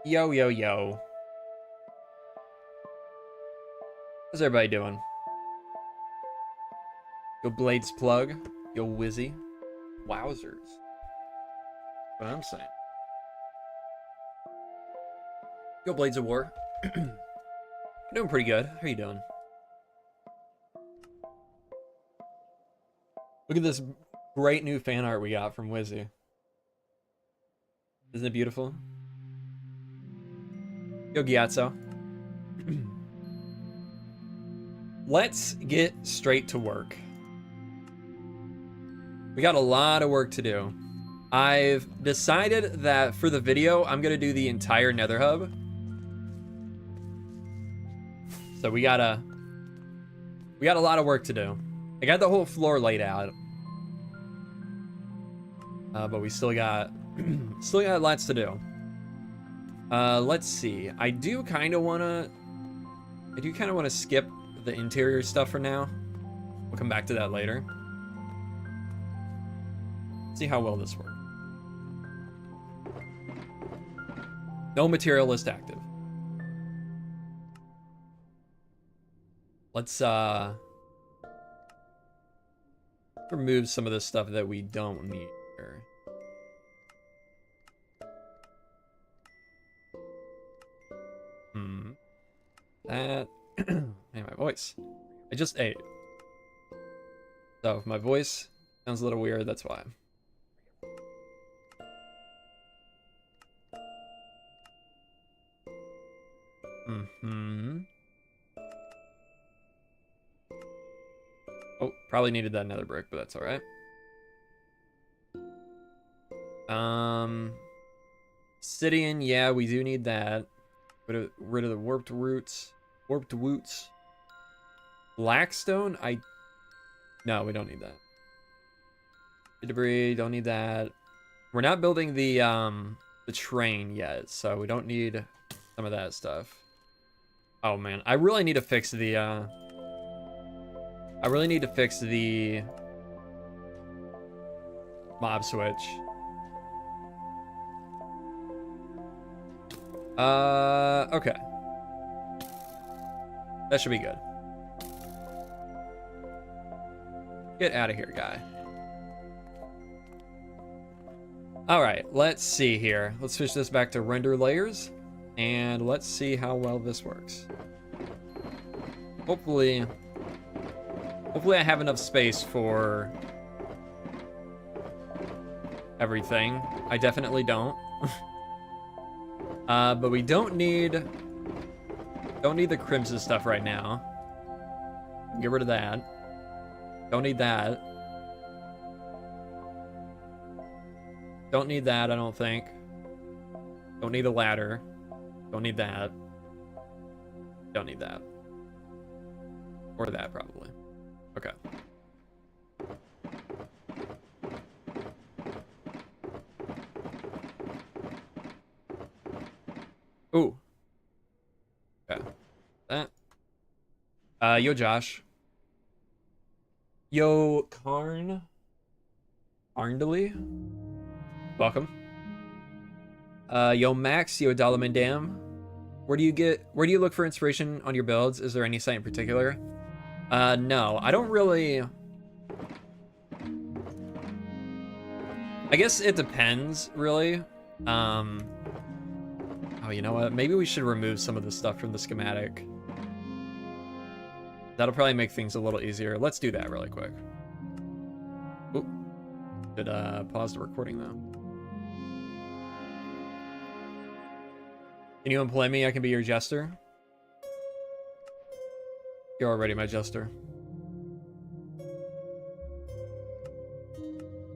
Yo, yo, yo. How's everybody doing? Yo, Blades Plug. Yo, Wizzy. Wowzers. What I'm saying. Yo, Blades of War. Doing pretty good. How you doing? Look at this great new fan art we got from Wizzy. Isn't it beautiful? Yo, Gyatso. Let's get straight to work. We got a lot of work to do. I've decided that for the video, I'm gonna do the entire Nether Hub. So we got a lot of work to do. I got the whole floor laid out. But we still got lots to do. Let's see. I do kind of want to skip the interior stuff for now. We'll come back to that later. See how well this works. No material list active. Let's remove some of the stuff that we don't need here. That and my voice. I just ate. So if my voice sounds a little weird, that's why. Oh, probably needed that nether brick, but that's all right. Obsidian, yeah, we do need that. Rid of the warped roots. Warped woots. Blackstone, no, we don't need that. Debris, don't need that. We're not building the train yet, so we don't need some of that stuff. Oh man, I really need to fix the mob switch. Okay. That should be good. Get out of here, guy. All right, let's see here. Let's switch this back to render layers, and let's see how well this works. Hopefully I have enough space for everything. I definitely don't. But we don't need the crimson stuff right now. Get rid of that. Don't need that. Don't need that, I don't think. Don't need a ladder. Don't need that. Don't need that. Or that, probably. Okay. Ooh. Okay. That. Yo, Josh. Yo, Arndley. Welcome. Yo, Max. Yo, Dalaman Dam. Where do you look for inspiration on your builds? Is there any site in particular? No, I don't really. I guess it depends, really. Oh, you know what? Maybe we should remove some of the stuff from the schematic. That'll probably make things a little easier. Let's do that really quick. Oop. Should pause the recording though. Can you employ me? I can be your jester. You're already my jester.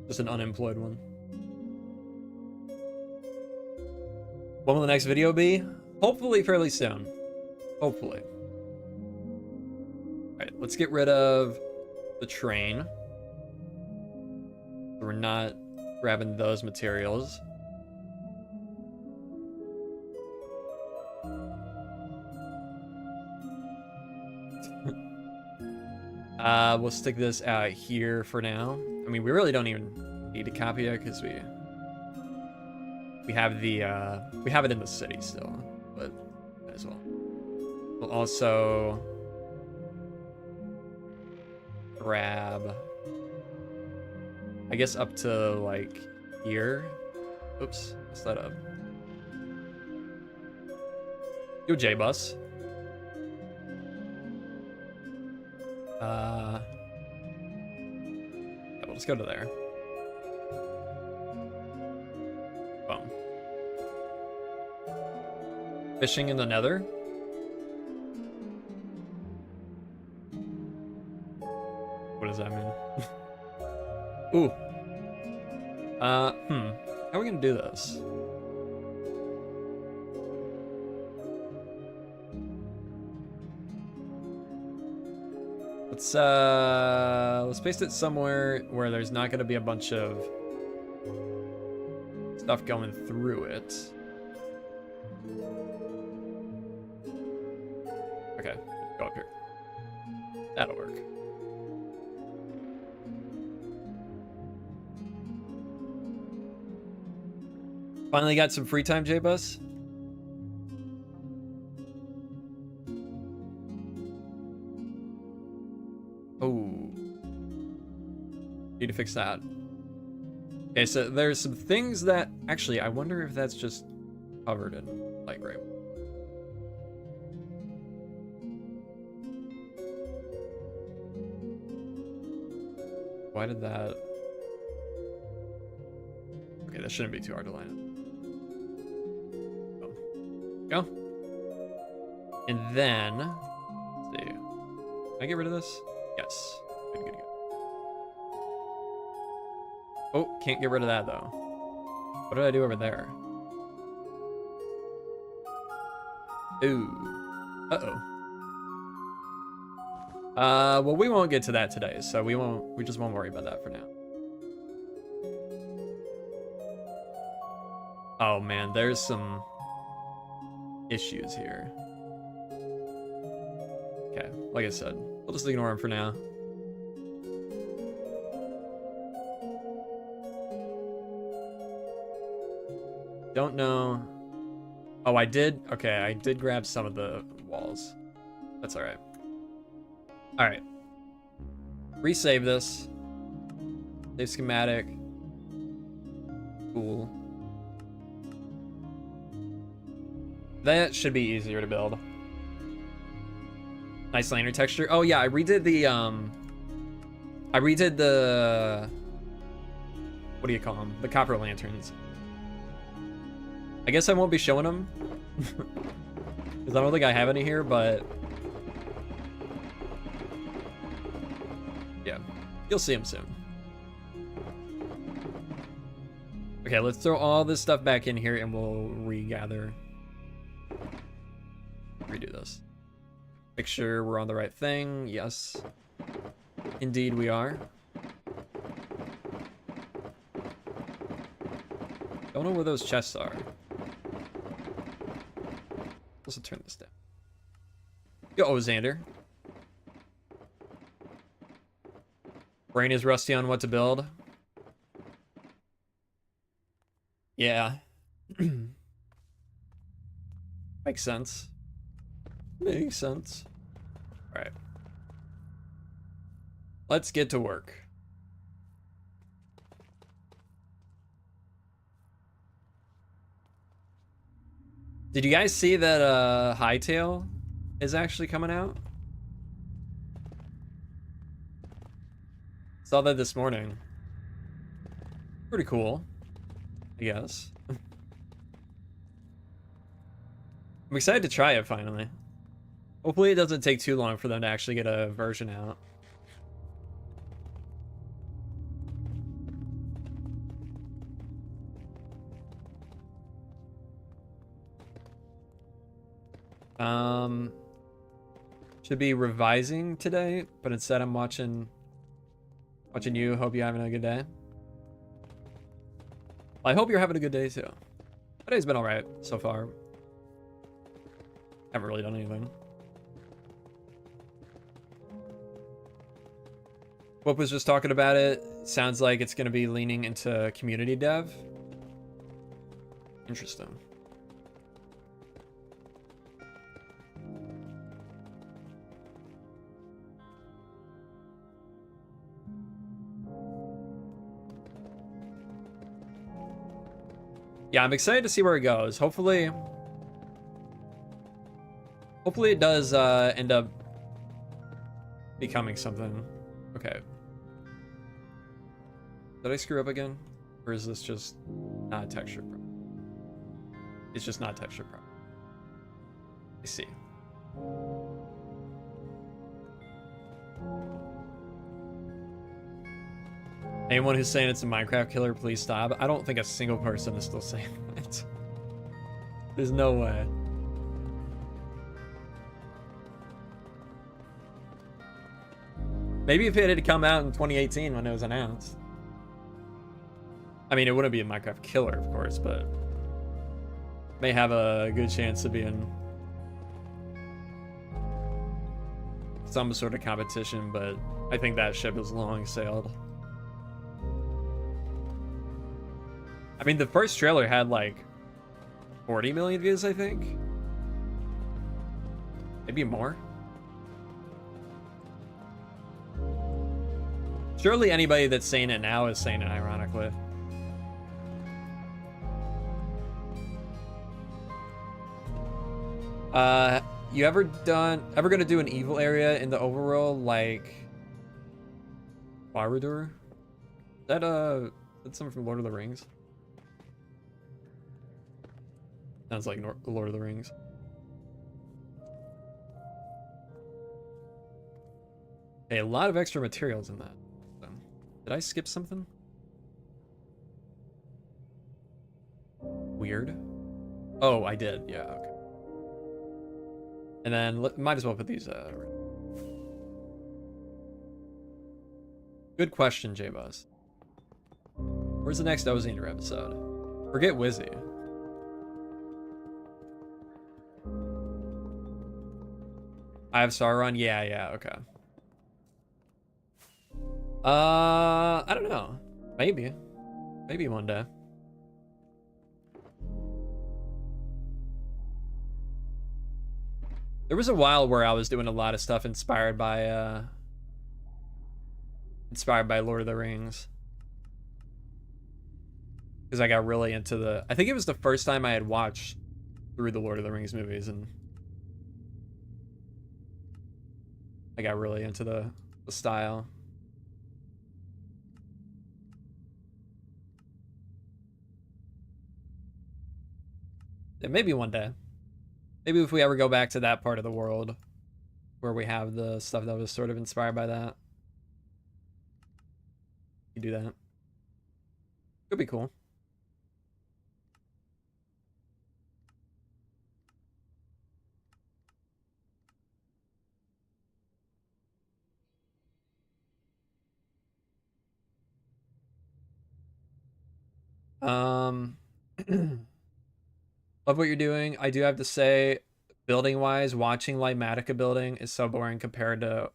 Just an unemployed one. When will the next video be? Hopefully fairly soon. Hopefully. Alright, let's get rid of the train. So we're not grabbing those materials. We'll stick this out here for now. I mean, we really don't even need to copy it because we we have the we have it in the city still, but might as well. We'll also grab, I guess, up to like here. Oops, messed that up. Yo, J-Bus. Yeah, we'll just go to there. Boom. Fishing in the Nether? What does that mean? Ooh. How are we gonna do this? Let's paste it somewhere where there's not gonna be a bunch of stuff going through it. Okay, go up here. That'll work. Finally got some free time, J-Bus? Oh. Need to fix that. Okay, so there's some things that... Actually, I wonder if that's just covered in light gray. Why did that... Okay, that shouldn't be too hard to line up. Go. And then, let's see. Can I get rid of this? Yes. Good, good, good. Oh, can't get rid of that though. What did I do over there? Ooh. Uh-oh. Well, we won't get to that today, so we just won't worry about that for now. Oh man, there's some issues here. Okay, like I said, we'll just ignore them for now. Don't know. Oh, I did. Okay, I did grab some of the walls. That's all right. All right. Resave this. Save schematic. Cool. That should be easier to build. Nice lantern texture. Oh yeah, I redid the what do you call them? The copper lanterns. I guess I won't be showing them because I don't think I have any here, but yeah, you'll see them soon. Okay, let's throw all this stuff back in here and we'll regather. Redo this. Make sure we're on the right thing. Yes. Indeed we are. Don't know where those chests are. Let's turn this down. Yo, Xander. Brain is rusty on what to build. Yeah. Makes sense. Makes sense. All right. Let's get to work. Did you guys see that Hytale is actually coming out? Saw that this morning. Pretty cool, I guess. I'm excited to try it finally. Hopefully it doesn't take too long for them to actually get a version out. Should be revising today, but instead I'm watching you. Hope you're having a good day. Well, I hope you're having a good day too. Today's been all right so far. Haven't really done anything. Whoop was just talking about it. Sounds like it's going to be leaning into community dev. Interesting. Yeah, I'm excited to see where it goes. Hopefully it does end up becoming something. Okay. Did I screw up again? Or is this just not texture prop? It's just not texture prop. I see. Anyone who's saying it's a Minecraft killer, please stop. I don't think a single person is still saying that. There's no way. Maybe if it had come out in 2018 when it was announced. I mean, it wouldn't be a Minecraft killer, of course, but may have a good chance of being some sort of competition, but I think that ship has long sailed. I mean, the first trailer had like 40 million views, I think. Maybe more. Surely anybody that's saying it now is saying it ironically. You ever gonna do an evil area in the overworld like Barad-dûr? That's something from Lord of the Rings. Sounds like Lord of the Rings. Okay, a lot of extra materials in that. Did I skip something? Weird. Oh, I did. Yeah, okay. And then might as well put these good question, J-Buzz. Where's the next Ozeander episode? Forget Wizzy. I have Sauron? Yeah, okay. I don't know. Maybe one day. There was a while where I was doing a lot of stuff inspired by Lord of the Rings. Because I got really into I think it was the first time I had watched through the Lord of the Rings movies, and I got really into the style. Yeah, maybe one day. Maybe if we ever go back to that part of the world where we have the stuff that was sort of inspired by that. You do that. Could be cool. Love what you're doing. I do have to say, building wise, watching Litematica building is so boring compared to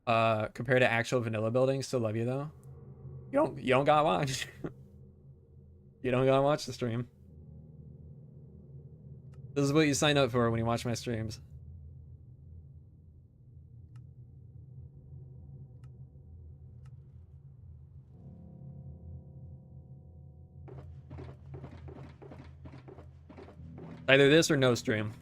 actual vanilla building. Still love you though. You don't gotta watch. You don't gotta watch the stream. This is what you sign up for when you watch my streams. Either this or no stream.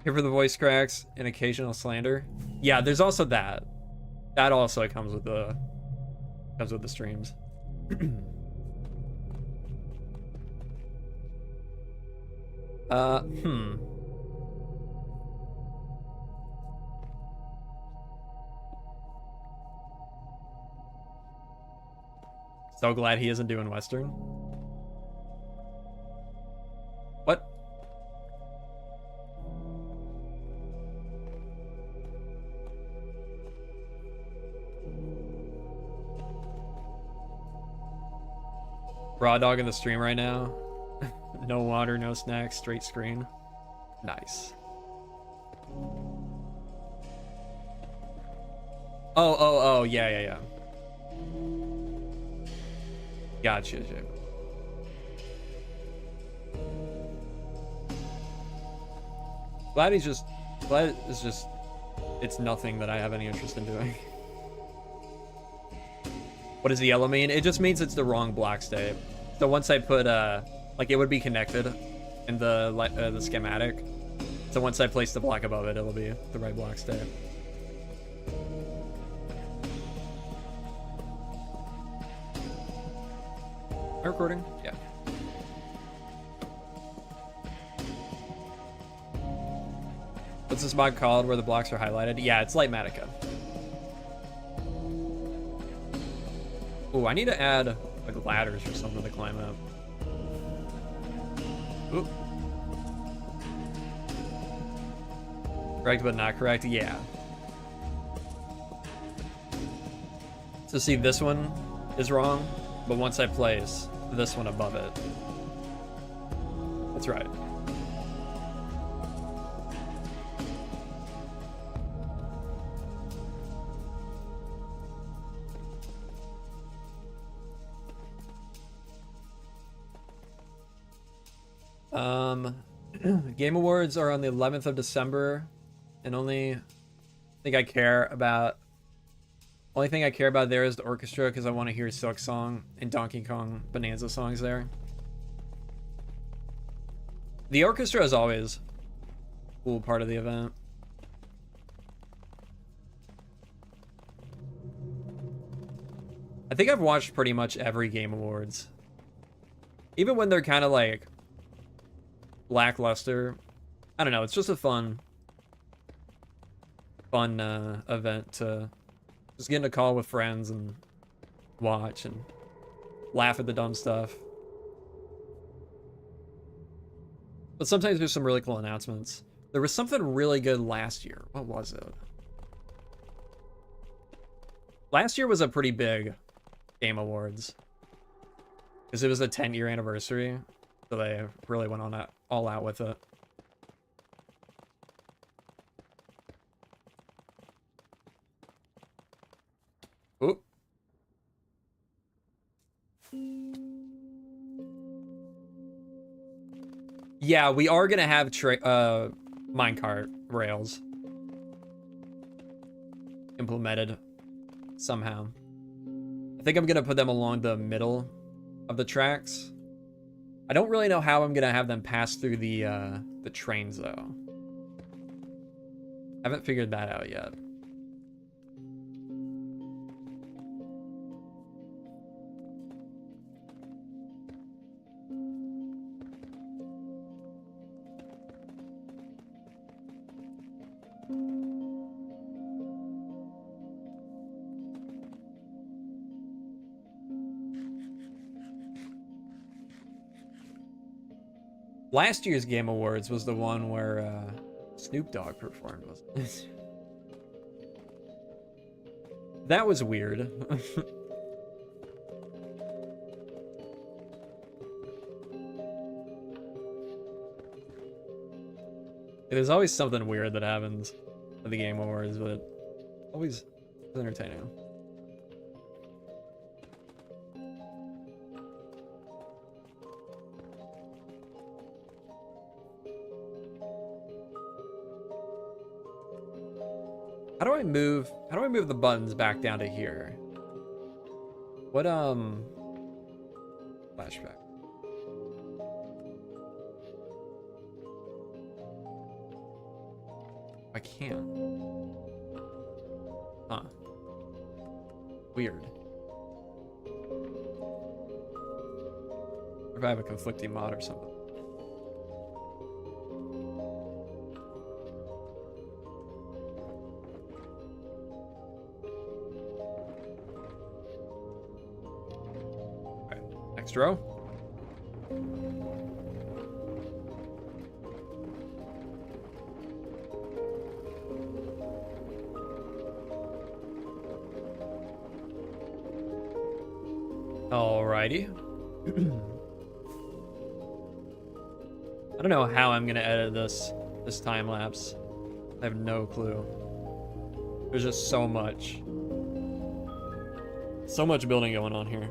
Here for the voice cracks and occasional slander. Yeah, there's also that. That also comes with the streams. So glad he isn't doing Western. What? Raw dog in the stream right now. No water, no snacks, straight screen. Nice. Oh, yeah. Gotcha. Glad it's just, it's nothing that I have any interest in doing. What does the yellow mean? It just means it's the wrong block state. So once I put, like it would be connected in the schematic. So once I place the block above it, it'll be the right block state. Am I recording? Yeah. What's this mod called where the blocks are highlighted? Yeah, it's Litematica. Ooh, I need to add like ladders or something to climb up. Oop. Correct but not correct? Yeah. So see, this one is wrong, but once I place this one above it, that's right. Game Awards are on the 11th of December, and only thing I care about there is the orchestra, because I want to hear Silk Song and Donkey Kong Bonanza songs there. The orchestra is always a cool part of the event. I think I've watched pretty much every Game Awards. Even when they're kind of like lackluster. I don't know, it's just a fun event to just get in a call with friends and watch and laugh at the dumb stuff. But sometimes there's some really cool announcements. There was something really good last year. What was it? Last year was a pretty big Game Awards, because it was a 10-year anniversary, so they really went on all out with it. Oop. Yeah, we are gonna have minecart rails implemented somehow. I think I'm gonna put them along the middle of the tracks. I don't really know how I'm gonna have them pass through the trains though. Haven't figured that out yet. Last year's Game Awards was the one where Snoop Dogg performed, wasn't it? That was weird. There's always something weird that happens at the Game Awards, but always entertaining. How do I move the buttons back down to here? What flashback. I can't. Huh. Weird. Or if I have a conflicting mod or something. Next row. Alrighty. I don't know how I'm gonna edit this this time lapse. I have no clue. There's just so much. So much building going on here.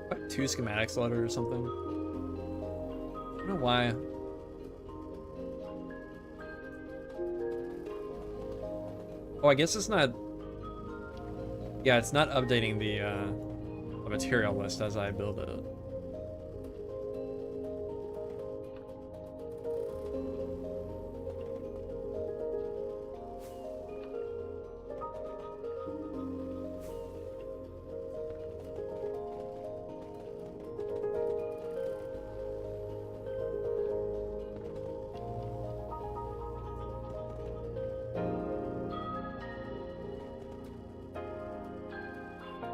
What, 2 schematics loaded or something? I don't know why. Oh, I guess it's not... Yeah, it's not updating the material list as I build it.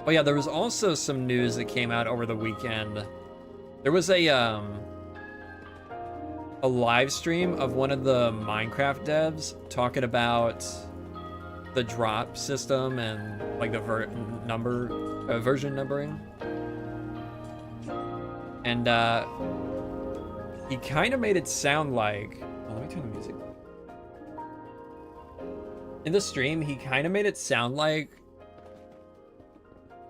Oh yeah, there was also some news that came out over the weekend. There was a live stream of one of the Minecraft devs talking about the drop system and like the version numbering. And he kind of made it sound like, oh, let me turn the music. In the stream, he kind of made it sound like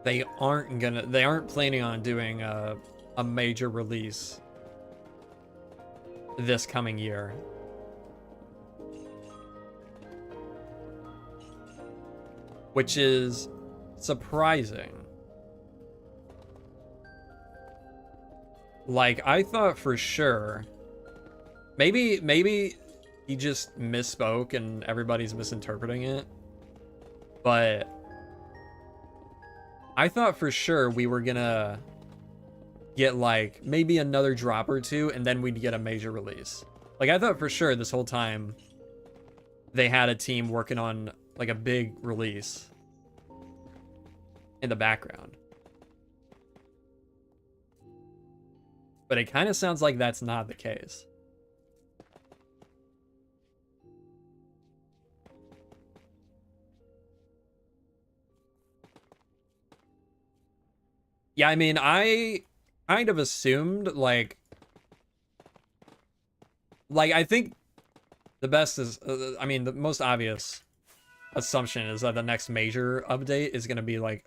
they aren't planning on doing a major release this coming year. Which is surprising. Like, I thought for sure, maybe he just misspoke and everybody's misinterpreting it, but I thought for sure we were gonna get like maybe another drop or two and then we'd get a major release. Like, I thought for sure this whole time they had a team working on like a big release in the background. But it kind of sounds like that's not the case. Yeah, I mean, I kind of assumed, like I think the best is, I mean, the most obvious assumption is that the next major update is going to be, like,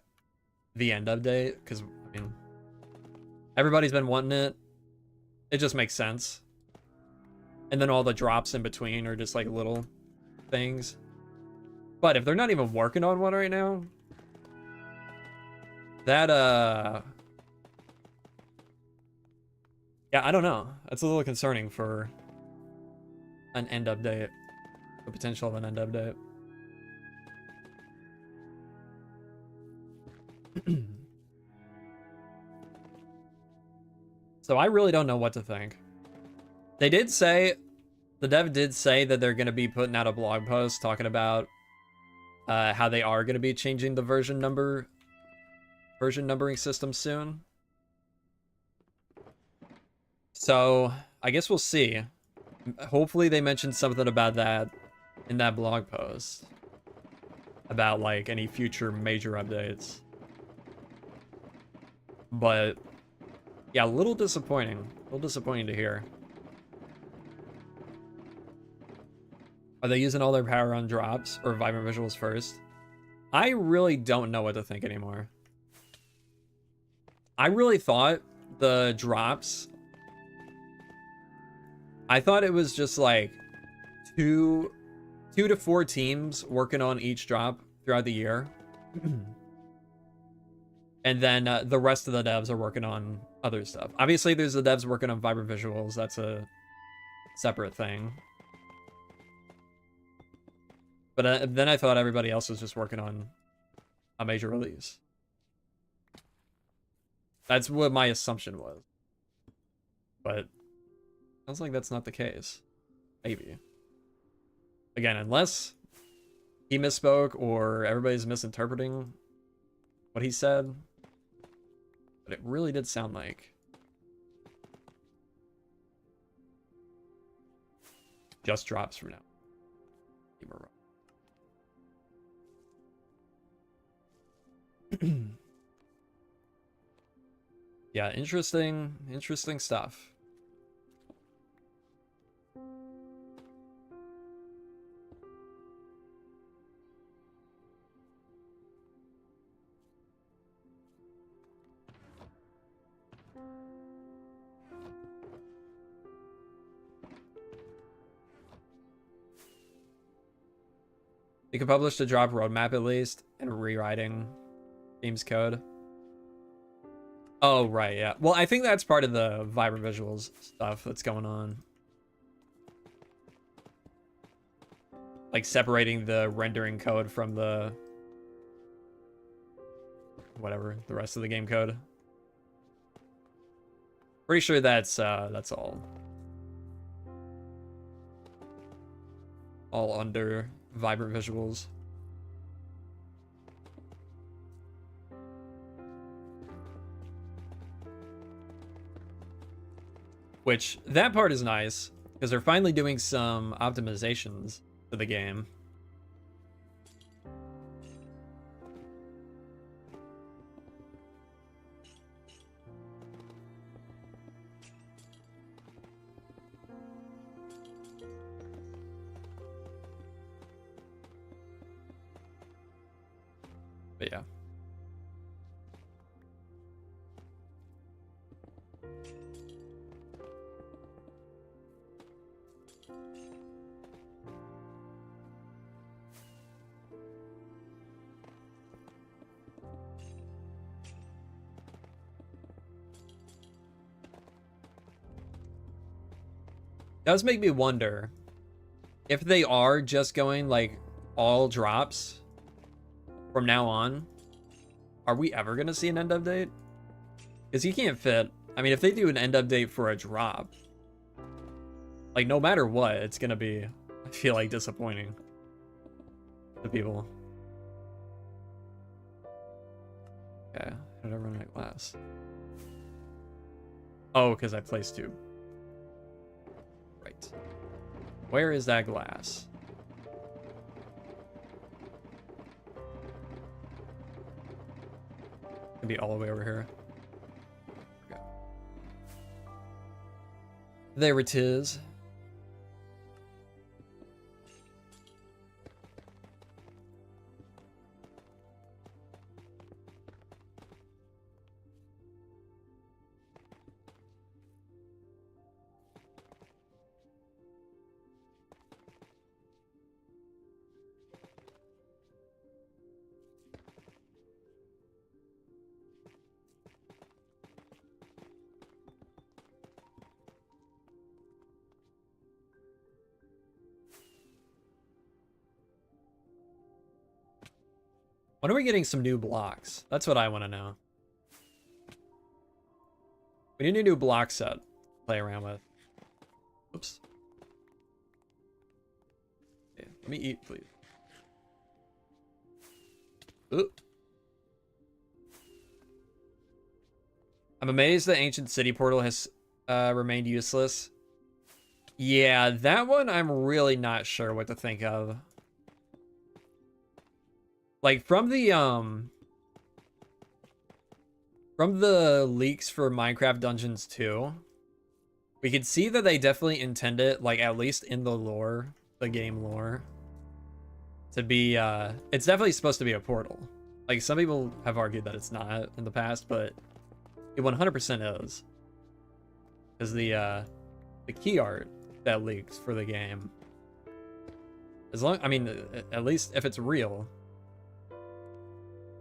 the end update, because, I mean, everybody's been wanting it. It just makes sense. And then all the drops in between are just, like, little things. But if they're not even working on one right now, that, yeah, I don't know. That's a little concerning for an end update. The potential of an end update. So I really don't know what to think. They did say, the dev did say that they're going to be putting out a blog post talking about how they are going to be changing the version numbering system soon. So I guess we'll see. Hopefully they mentioned something about that in that blog post. About like any future major updates. But yeah, a little disappointing. A little disappointing to hear. Are they using all their power on drops or vibrant visuals first? I really don't know what to think anymore. I really thought the drops, I thought it was just like two to four teams working on each drop throughout the year. And then the rest of the devs are working on other stuff. Obviously, there's the devs working on vibrant visuals. That's a separate thing. But then I thought everybody else was just working on a major release. That's what my assumption was. But sounds like that's not the case. Maybe. Again, unless he misspoke or everybody's misinterpreting what he said. But it really did sound like just drops from now. Yeah, interesting stuff. You could publish the drop roadmap at least and rewriting game's code. Oh, right, yeah. Well, I think that's part of the vibrant visuals stuff that's going on. Like separating the rendering code from the whatever, the rest of the game code. Pretty sure that's all. All under vibrant visuals. Which, that part is nice, because they're finally doing some optimizations to the game. But yeah. Does make me wonder if they are just going like all drops from now on, are we ever gonna see an end update? Because you can't fit. I mean, if they do an end update for a drop, like no matter what, it's gonna be, I feel like, disappointing to people. Okay, how did I run out of glass? Oh, because I placed two. Right. Where is that glass? Could be all the way over here. Okay. There it is. When are we getting some new blocks? That's what I want to know. We need a new block set to play around with. Oops. Okay, let me eat, please. Ooh. I'm amazed the ancient city portal has remained useless. Yeah, that one I'm really not sure what to think of. Like from the leaks for Minecraft Dungeons 2, we could see that they definitely intend it, like at least in the lore, the game lore, to be it's definitely supposed to be a portal. Like some people have argued that it's not in the past, but it 100% is. Because the key art that leaks for the game, I mean, at least if it's real,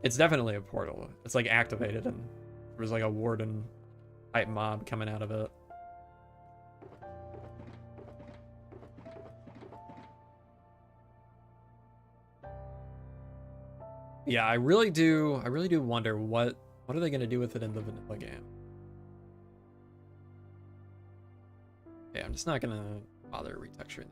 it's definitely a portal. It's like activated and there was like a warden type mob coming out of it. Yeah, I really do wonder what are they gonna do with it in the vanilla game. Yeah, I'm just not gonna bother retexturing it.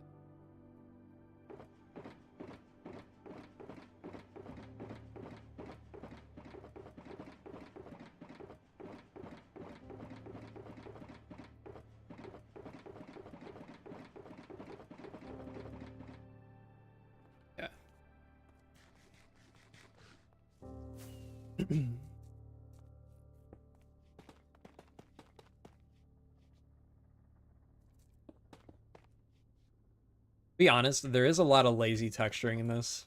Be honest, there is a lot of lazy texturing in this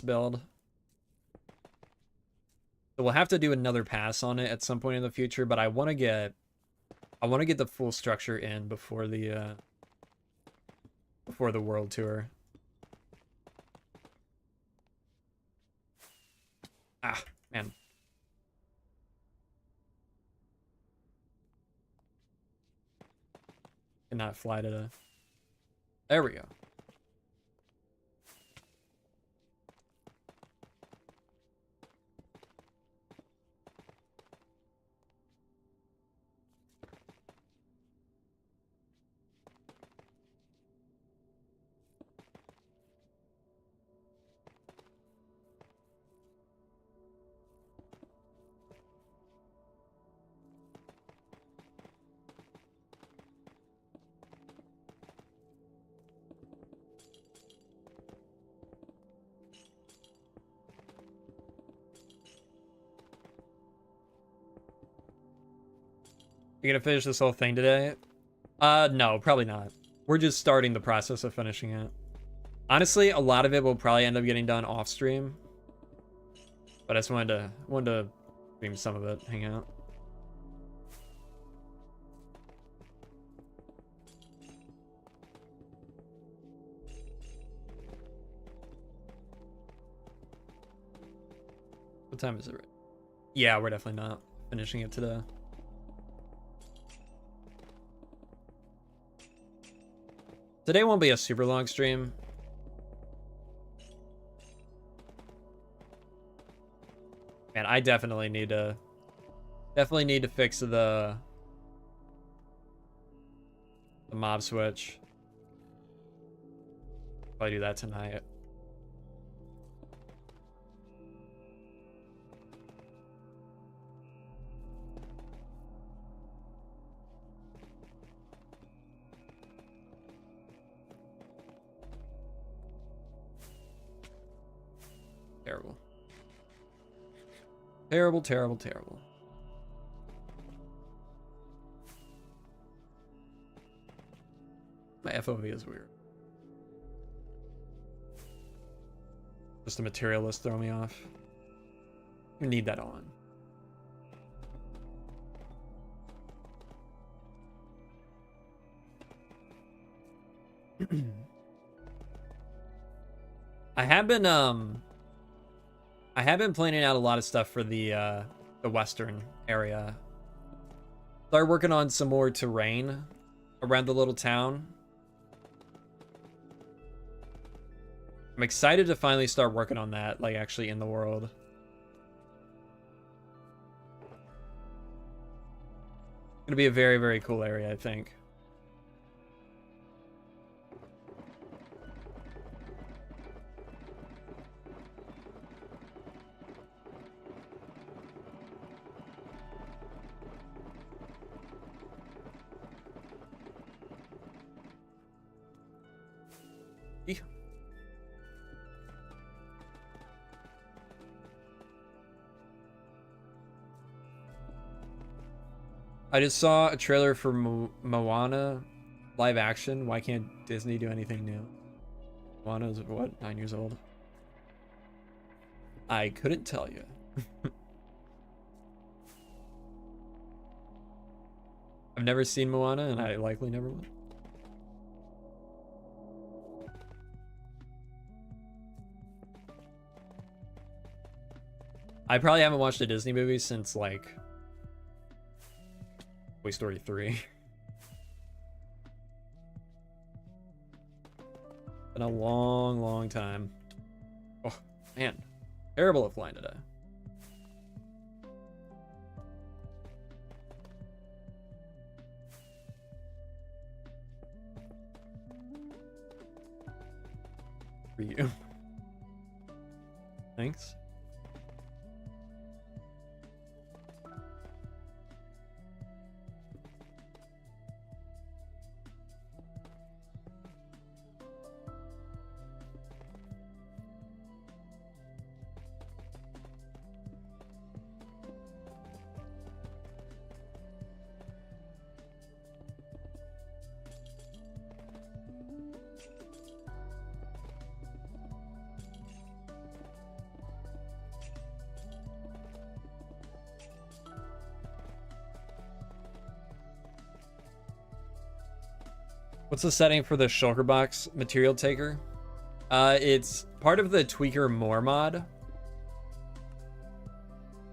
build. So we'll have to do another pass on it at some point in the future, but I want to get the full structure in before the world tour. Ah, man. Cannot fly to the... There we go. You gonna finish this whole thing today? No, probably not. We're just starting the process of finishing it. Honestly, a lot of it will probably end up getting done off stream. But I just wanted to stream some of it, hang out. What time is it? Yeah, we're definitely not finishing it today. Today won't be a super long stream. Man, I definitely need to fix the mob switch. I'll do that tonight. Terrible. Terrible, terrible, terrible. My FOV is weird. Just the materialist throw me off. You need that on. I have been planning out a lot of stuff for the western area. Started working on some more terrain around the little town. I'm excited to finally start working on that, like actually in the world. It's gonna be a very, very cool area, I think. I just saw a trailer for Moana live action. Why can't Disney do anything new? Moana's what, 9 years old? I couldn't tell you. I've never seen Moana, and I likely never will. I probably haven't watched a Disney movie since, like, Toy Story 3. Been a long, long time. Oh, man. Terrible at flying today. For you. Thanks. What's the setting for the shulker box material taker? It's part of the tweaker more mod.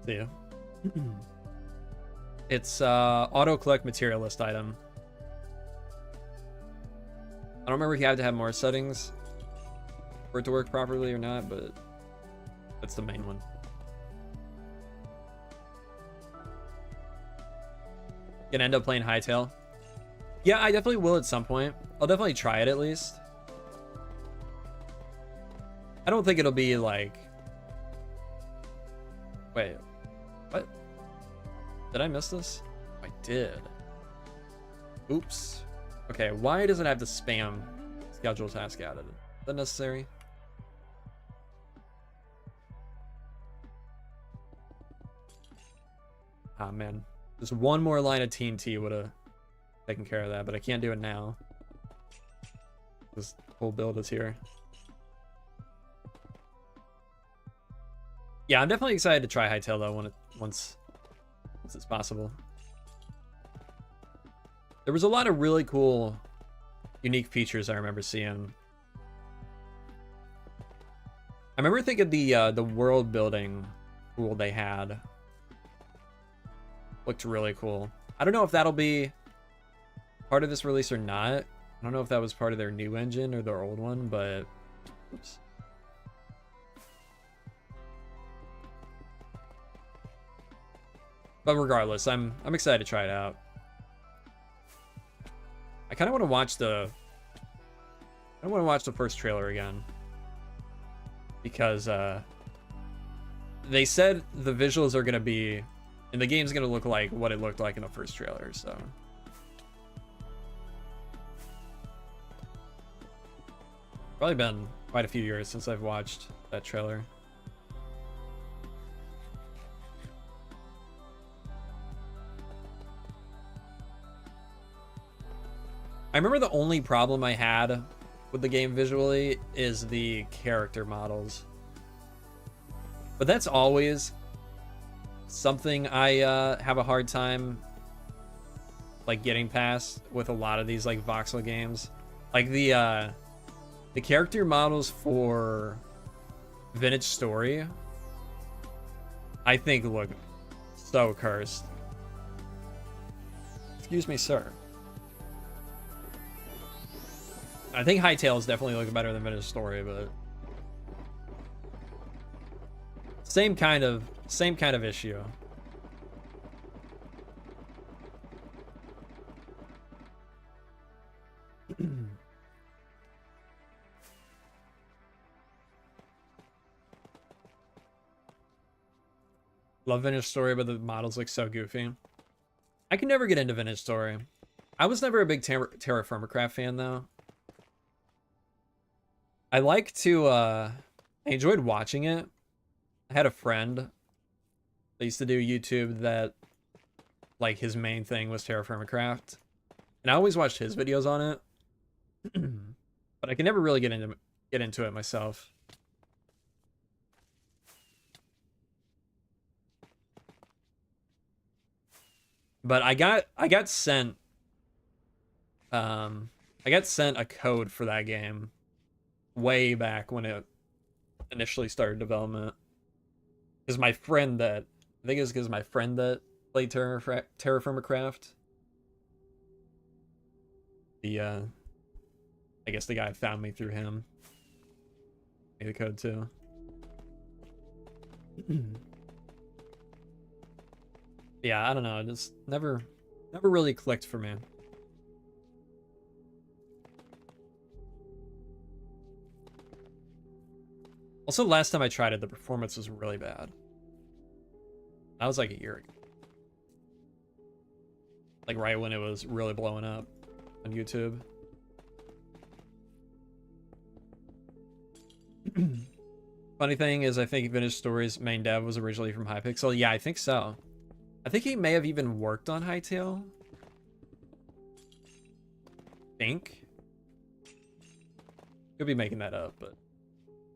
See ya. It's auto collect material list item. I don't remember if you have to have more settings for it to work properly or not, but that's the main one. Gonna end up playing Hytale. Yeah, I definitely will at some point. I'll definitely try it at least. I don't think it'll be like... Wait, what? Did I miss this? I did. Oops. Okay, why does it have to spam schedule task added? Is that necessary? Ah, man. Just one more line of TNT would have taken care of that, but I can't do it now. This whole build is here. Yeah, I'm definitely excited to try Hytale though once it's possible. There was a lot of really cool, unique features I remember seeing. I remember thinking the world building tool they had looked really cool. I don't know if that'll be part of this release or not. I don't know if that was part of their new engine or their old one, but oops. But regardless, I'm excited to try it out. I kind of want to watch the first trailer again because they said the visuals are going to be, and the game's going to look like what it looked like in the first trailer, so. Probably been quite a few years since I've watched that trailer. I remember the only problem I had with the game visually is the character models. But that's always something I have a hard time like getting past with a lot of these like voxel games. Like the character models for Vintage Story I think look so cursed. Excuse me, sir. I think Hytale is definitely looking better than Vintage Story, but same kind of issue. Love Vintage Story, but the models look so goofy. I can never get into Vintage Story. I was never a big Terraformacraft fan though. I like to, I enjoyed watching it. I had a friend that used to do YouTube that, like, his main thing was Terraformacraft. And I always watched his videos on it. But I can never really get into it myself. But I got sent a code for that game way back when it initially started development. Because my friend that, I think it's because my friend that played Terraformacraft. I guess the guy found me through him. Made the code too. Yeah, I don't know. It just never really clicked for me. Also, last time I tried it, the performance was really bad. That was like a year ago. Like right when it was really blowing up on YouTube. Funny thing is, I think Vintage Story's main dev was originally from Hypixel. Yeah, I think so. I think he may have even worked on Hytale. Think. Could be making that up, but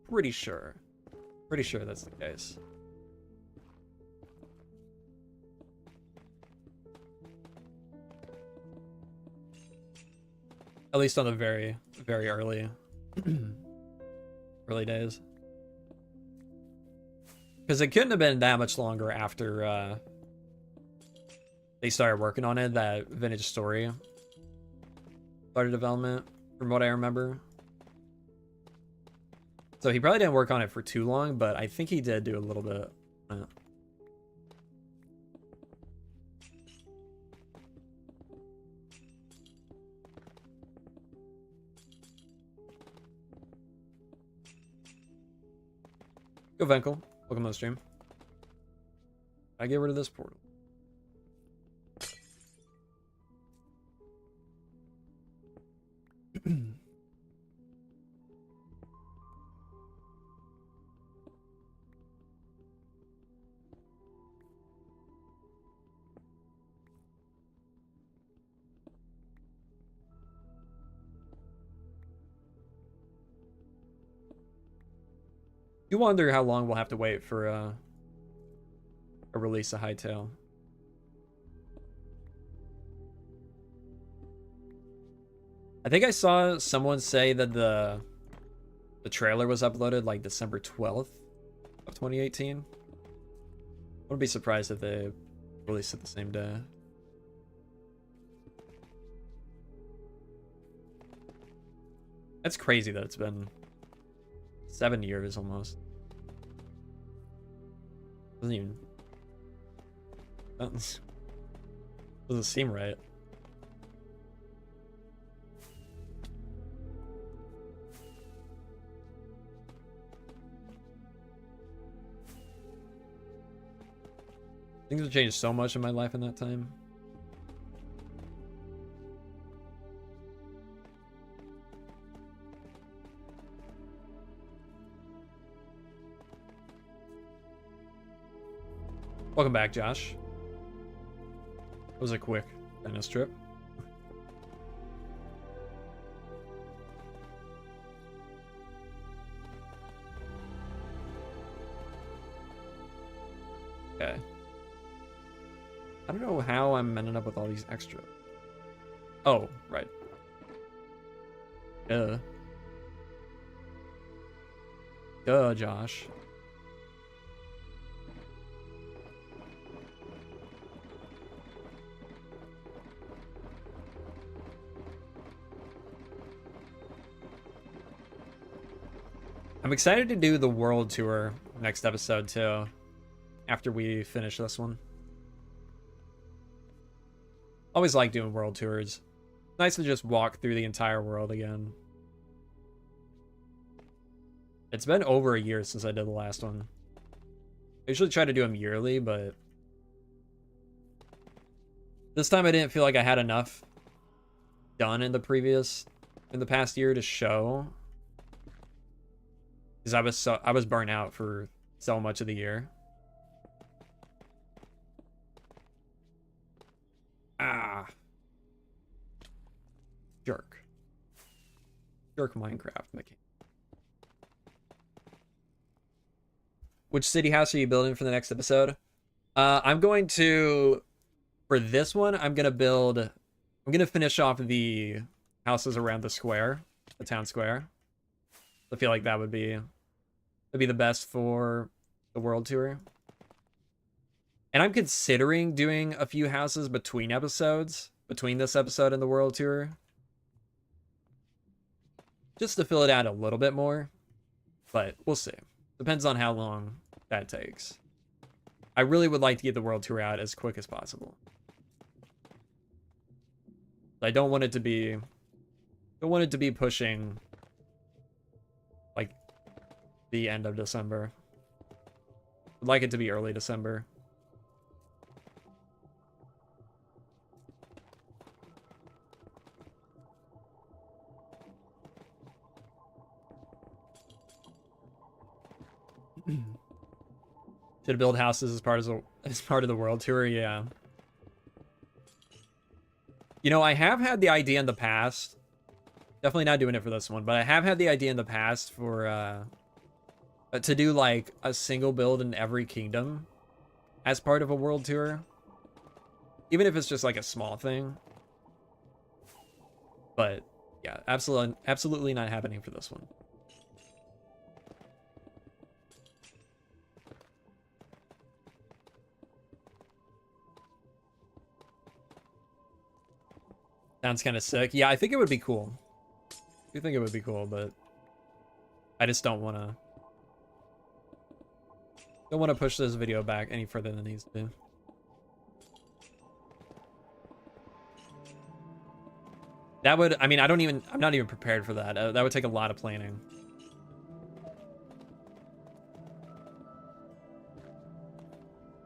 pretty sure. Pretty sure that's the case. At least on the very, very early, early days. Because it couldn't have been that much longer after they started working on it, that Vintage Story started development, from what I remember. So he probably didn't work on it for too long, but I think he did do a little bit. Go Venkel. Welcome to the stream. I get rid of this portal. You wonder how long we'll have to wait for a release of Hytale. I think I saw someone say that the trailer was uploaded like December 12th of 2018. I wouldn't be surprised if they released it the same day. That's crazy that it's been 7 years almost. Doesn't seem right. Things have changed so much in my life in that time. Welcome back, Josh. It was a quick dentist trip. Okay. I don't know how I'm ending up with all these extra. Oh, right. Duh, Josh. I'm excited to do the world tour next episode too, after we finish this one. Always like doing world tours. Nice to just walk through the entire world again. It's been over a year since I did the last one. I usually try to do them yearly, but this time I didn't feel like I had enough done in the past year to show. Because I was burnt out for so much of the year. Ah. Jerk Minecraft mechanic. Which city house are you building for the next episode? I'm going to, for this one, I'm going to finish off the houses around the square, the town square. I feel like that would be the best for the world tour. And I'm considering doing a few houses between episodes, between this episode and the world tour, just to fill it out a little bit more. But we'll see. Depends on how long that takes. I really would like to get the world tour out as quick as possible. I don't want it to be pushing like the end of December. I'd like it to be early December. Should build houses as part of the world tour, yeah. You know, I have had the idea in the past. Definitely not doing it for this one, but I have had the idea in the past for to do like a single build in every kingdom as part of a world tour. Even if it's just like a small thing. But Yeah, absolutely not happening for this one. Sounds kind of sick. Yeah, I think it would be cool. I do think it would be cool, but I just don't want to push this video back any further than it needs to. That would, I mean, I'm not even prepared for that. That would take a lot of planning.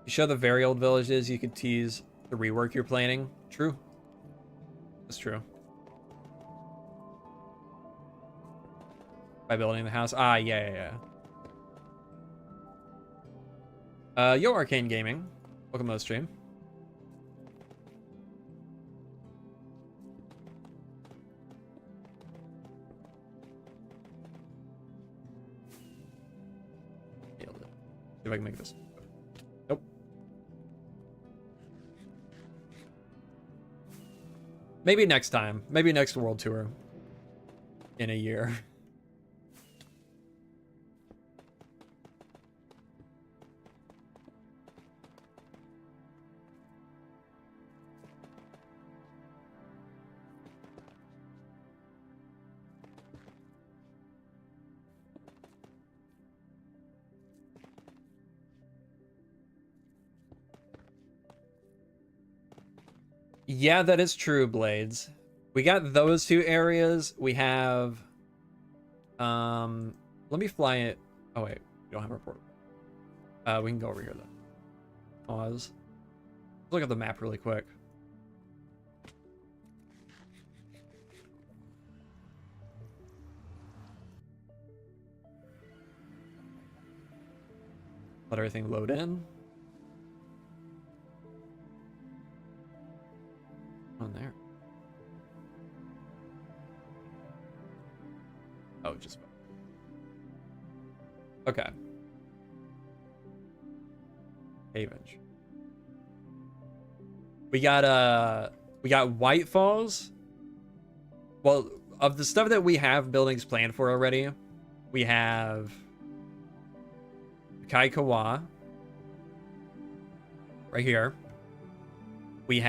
You show the very old villages, you could tease the rework you're planning. True. That's true. By building the house. Ah, yeah. Yo, Arcane Gaming. Welcome to the stream. Nailed it. See if I can make this. Nope. Maybe next time. Maybe next World Tour. In a year. Yeah, that is true, Blades. We got those two areas. We have... Let me fly it. Oh, wait. We don't have our portal. We can go over here, though. Pause. Let's look at the map really quick. Let everything load in. On there. Oh, just okay. Havench. We got White Falls. Well, of the stuff that we have buildings planned for already, we have Kai Kawa right here. We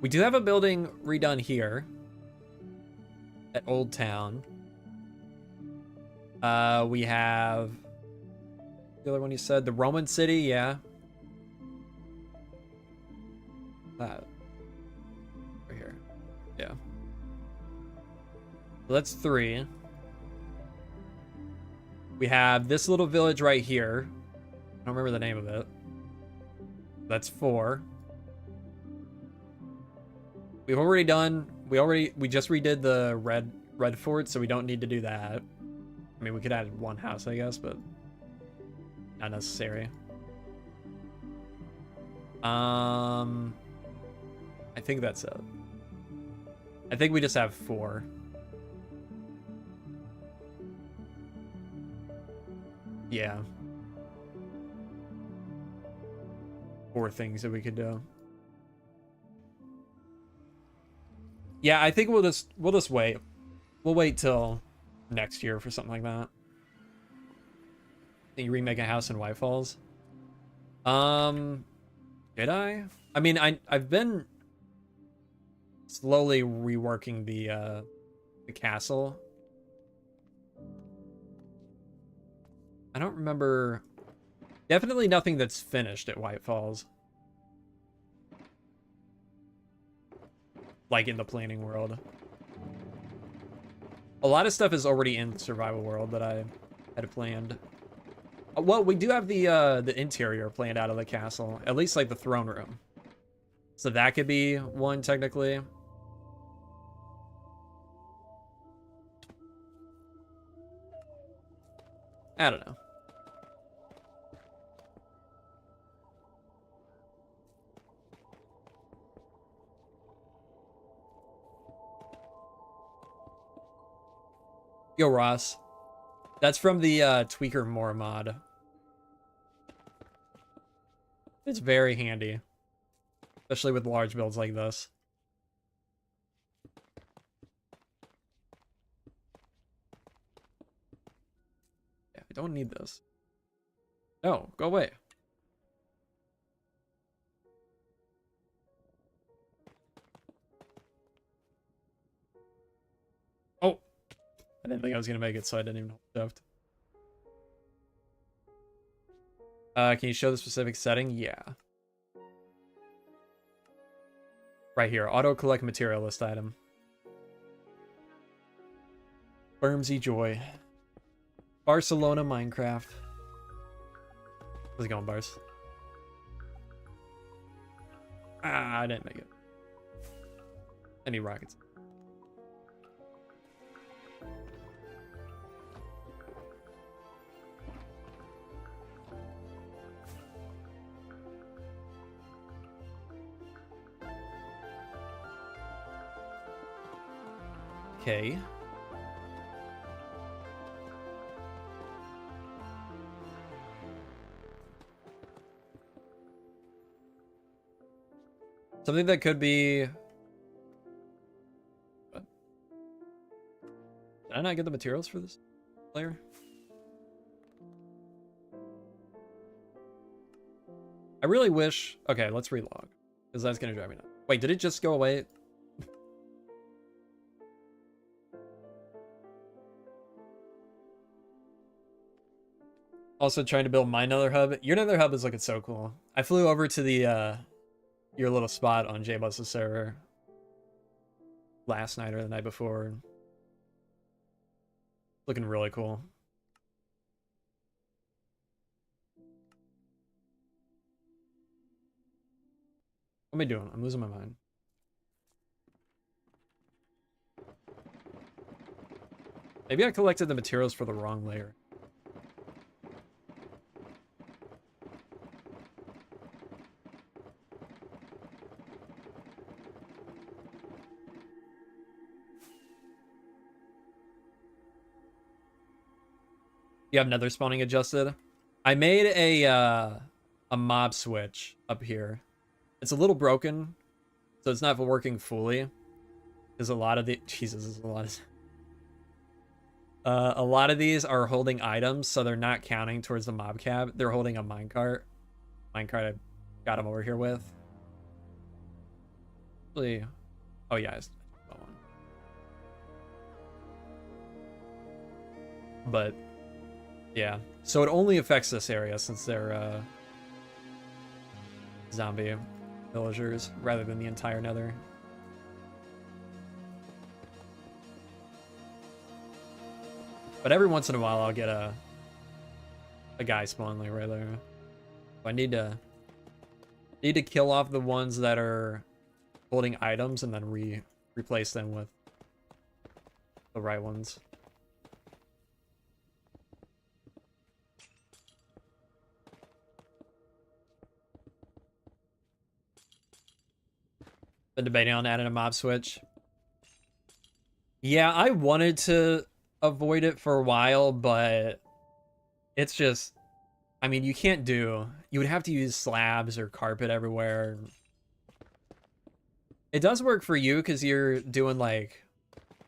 do have a building redone here at Old Town. We have the other one you said, the Roman City, yeah. That right here, yeah. So that's 3. We have this little village right here. I don't remember the name of it. That's 4. We've already done. We just redid the red fort, so we don't need to do that. I mean, we could add 1 house, I guess, but not necessary. I think that's it. I think we just have 4. Yeah. 4 things that we could do. Yeah, I think we'll just wait. We'll wait till next year for something like that. Think you remake a house in White Falls? Did I? I mean, I've been slowly reworking the castle. I don't remember. Definitely nothing that's finished at White Falls. Like in the planning world. A lot of stuff is already in the survival world that I had planned. Well, we do have the interior planned out of the castle. At least like the throne room. So that could be one technically. I don't know. Yo, Ross. That's from the Tweaker More mod. It's very handy. Especially with large builds like this. I don't need this. No, go away. Oh, I didn't think I was gonna make it, so I didn't even hold shift. Can you show the specific setting? Yeah. Right here, auto collect material list item. JermsyBoy. Barcelona Minecraft. How's it going, Bars? Ah, I didn't make it. I need rockets. Okay. Something that could be... What? Did I not get the materials for this player? I really wish... Okay, let's relog. Because that's going to drive me nuts. Wait, did it just go away? Also trying to build my Nether Hub. Your Nether Hub is looking so cool. I flew over to the your little spot on JBus's server last night or the night before. Looking really cool. What am I doing? I'm losing my mind. Maybe I collected the materials for the wrong layer. You have nether spawning adjusted? I made a mob switch up here. It's a little broken, so it's not working fully. There's a lot of the Jesus, there's a lot of these are holding items, so they're not counting towards the mob cab. They're holding a minecart. Minecart I got them over here with. Actually, oh yeah, it's that one. But yeah, so it only affects this area since they're zombie villagers rather than the entire nether. But every once in a while I'll get a guy spawn like right there. I need to kill off the ones that are holding items and then replace them with the right ones. Been debating on adding a mob switch. Yeah, I wanted to avoid it for a while, but it's just, I mean, you can't do, you would have to use slabs or carpet everywhere. It does work for you because you're doing like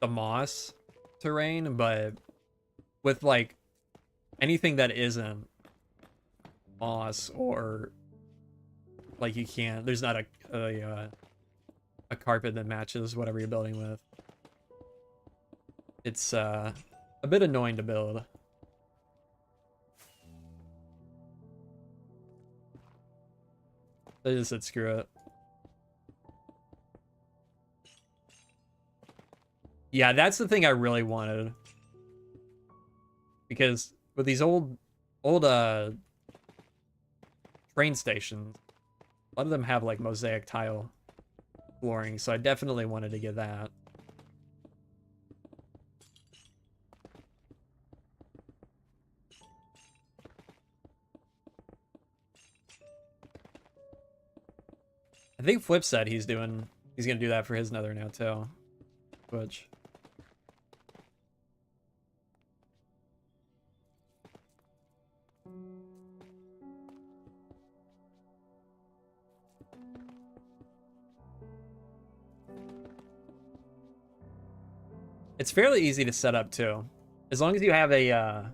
the moss terrain, but with like anything that isn't moss or like you can't, there's not a carpet that matches whatever you're building with. It's a bit annoying to build. I just said screw it. Yeah, that's the thing I really wanted. Because with these old train stations, a lot of them have like mosaic tile flooring, so I definitely wanted to get that. I think Flip said he's gonna do that for his nether now too. Which it's fairly easy to set up too. As long as you have a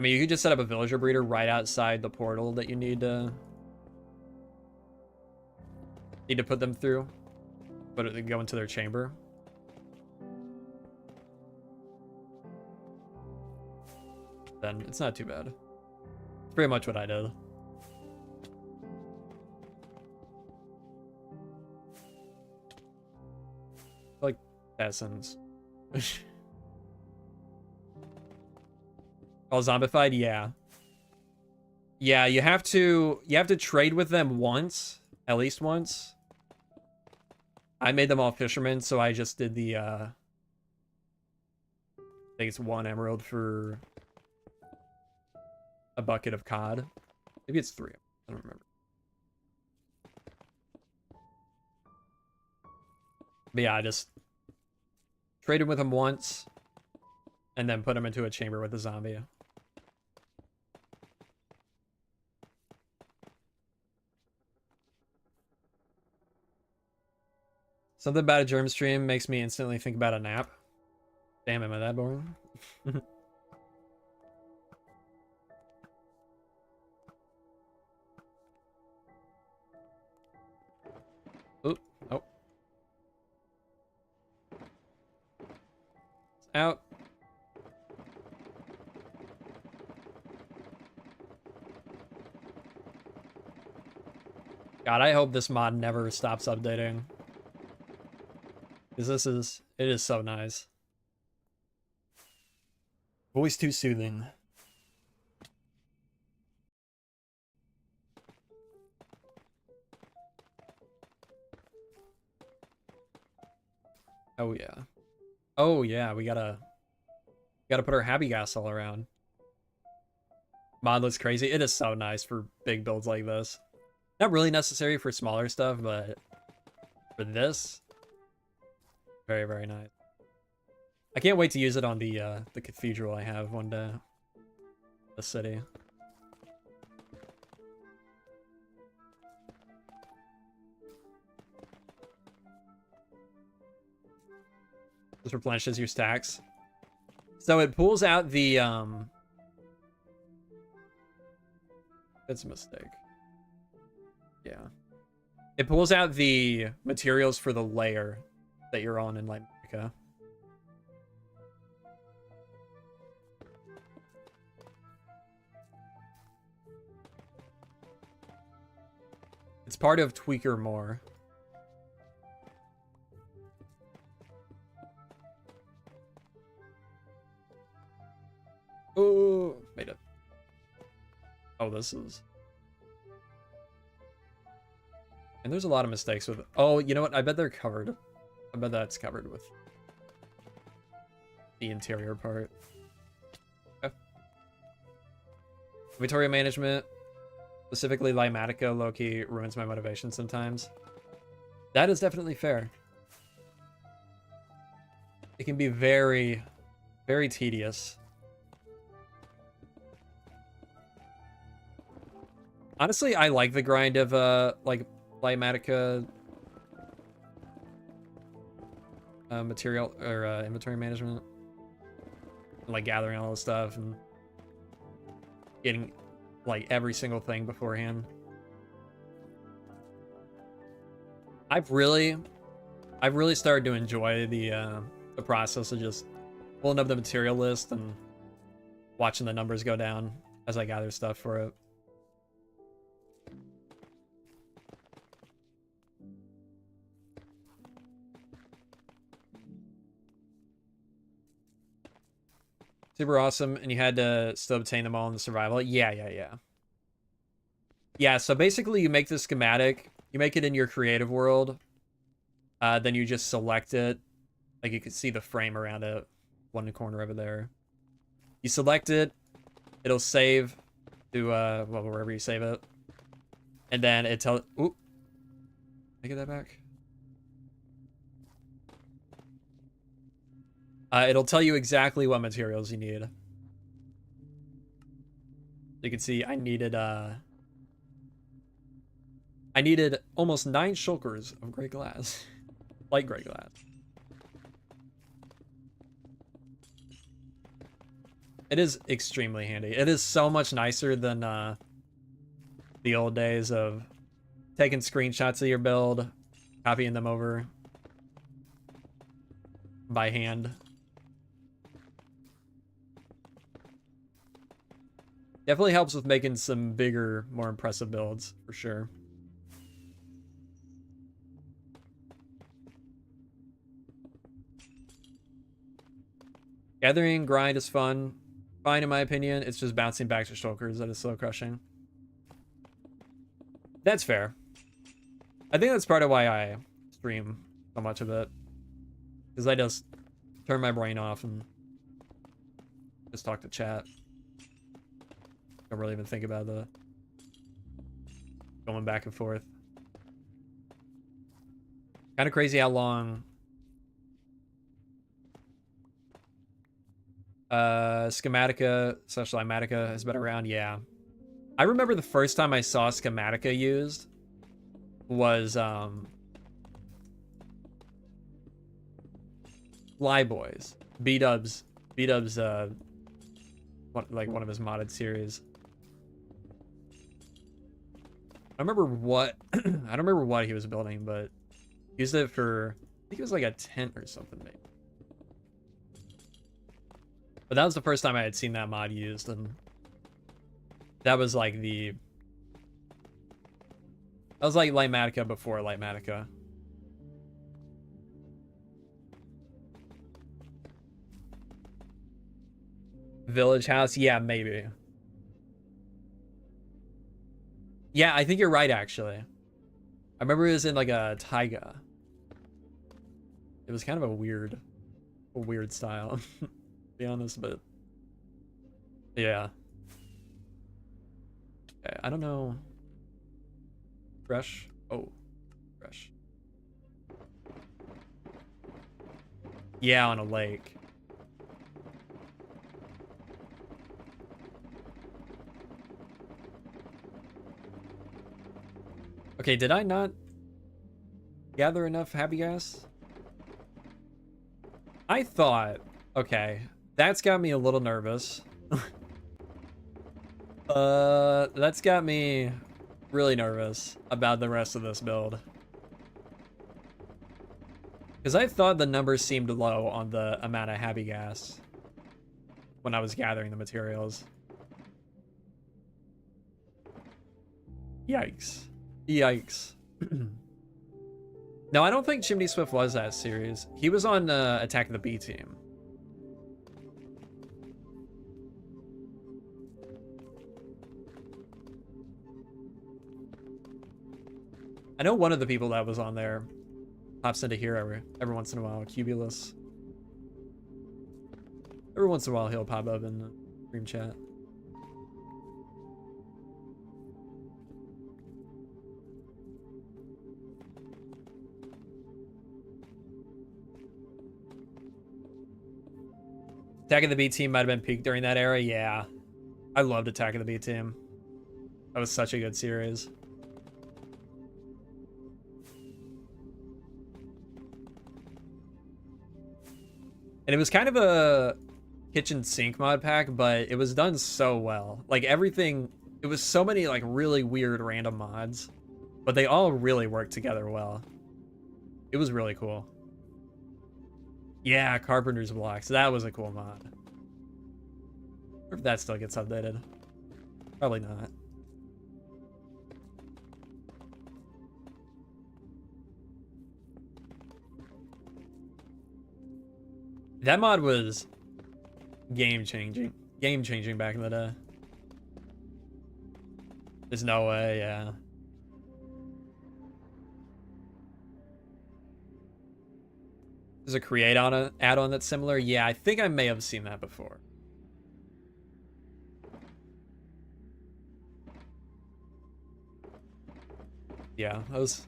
I mean, you could just set up a villager breeder right outside the portal that you need to put them through, but it go into their chamber. Then it's not too bad. It's pretty much what I did. Like peasants. All zombified, yeah. Yeah, you have to trade with them once, at least once. I made them all fishermen, so I just did the I think it's 1 emerald for a bucket of cod. Maybe it's 3. I don't remember. But yeah, I just traded with him once and then put him into a chamber with a zombie. Something about a germ stream makes me instantly think about a nap. Damn, am I that boring? Oop, oh. Out. God, I hope this mod never stops updating. Because it is so nice. Voice too soothing. Oh yeah. Oh yeah, we gotta put our happy gas all around. Mod looks crazy. It is so nice for big builds like this. Not really necessary for smaller stuff, but for this, very, very nice. I can't wait to use it on the cathedral I have one day. The city. This replenishes your stacks. So it pulls out the that's a mistake. Yeah. It pulls out the materials for the layer that you're on in Litematica. It's part of Tweaker More. Oh, made it. Oh, this is... And there's a lot of mistakes with it. Oh, you know what? I bet they're covered. I bet that's covered with the interior part. Okay. Inventory management, specifically Litematica, low-key ruins my motivation sometimes. That is definitely fair. It can be very, very tedious. Honestly, I like the grind of like Litematica material or inventory management, like gathering all the stuff and getting like every single thing beforehand. I've really started to enjoy the process of just pulling up the material list and watching the numbers go down as I gather stuff for it. Super awesome, and you had to still obtain them all in the survival. Yeah. Yeah, so basically you make the schematic, you make it in your creative world, then you just select it. Like you can see the frame around it, one corner over there. You select it, it'll save to, well, wherever you save it. And then it tells, oop, I get that back? It'll tell you exactly what materials you need. You can see I needed almost 9 shulkers of gray glass. Light gray glass. It is extremely handy. It is so much nicer than the old days of taking screenshots of your build, copying them over by hand. Definitely helps with making some bigger, more impressive builds, for sure. Gathering grind is fun. Fine in my opinion. It's just bouncing back to shulkers that is so crushing. That's fair. I think that's part of why I stream so much of it. Because I just turn my brain off and just talk to chat. Don't really even think about the going back and forth. Kind of crazy how long Schematica / Litematica has been around. Yeah, I remember the first time I saw Schematica used was Fly Boys, B-Dub's like one of his modded series. I remember what I don't remember what he was building, but he used it for, I think it was like a tent or something maybe. But that was the first time I had seen that mod used, and that was like Litematica before Litematica. Village house, yeah, maybe. Yeah, I think you're right, actually. I remember it was in like a taiga. It was kind of a weird style, to be honest, but yeah. Okay, I don't know. Fresh? Oh, fresh. Yeah, on a lake. Okay, did I not gather enough happy gas? I thought, okay, that's got me a little nervous. That's got me really nervous about the rest of this build. Because I thought the numbers seemed low on the amount of happy gas when I was gathering the materials. Yikes. Yikes. No, I don't think Chimney Swift was that series. He was on Attack of the B team. I know one of the people that was on there pops into here every once in a while. Cubulus. Every once in a while he'll pop up in the stream chat. Attack of the B team might have been peaked during that era. Yeah, I loved Attack of the B team. That was such a good series. And it was kind of a kitchen sink mod pack, but it was done so well. Like everything, it was so many like really weird random mods, but they all really worked together well. It was really cool. Yeah, Carpenter's Blocks. That was a cool mod. I wonder if that still gets updated. Probably not. That mod was game-changing. Game-changing back in the day. There's no way, yeah. There's a create add-on that's similar. Yeah, I think I may have seen that before. Yeah, that was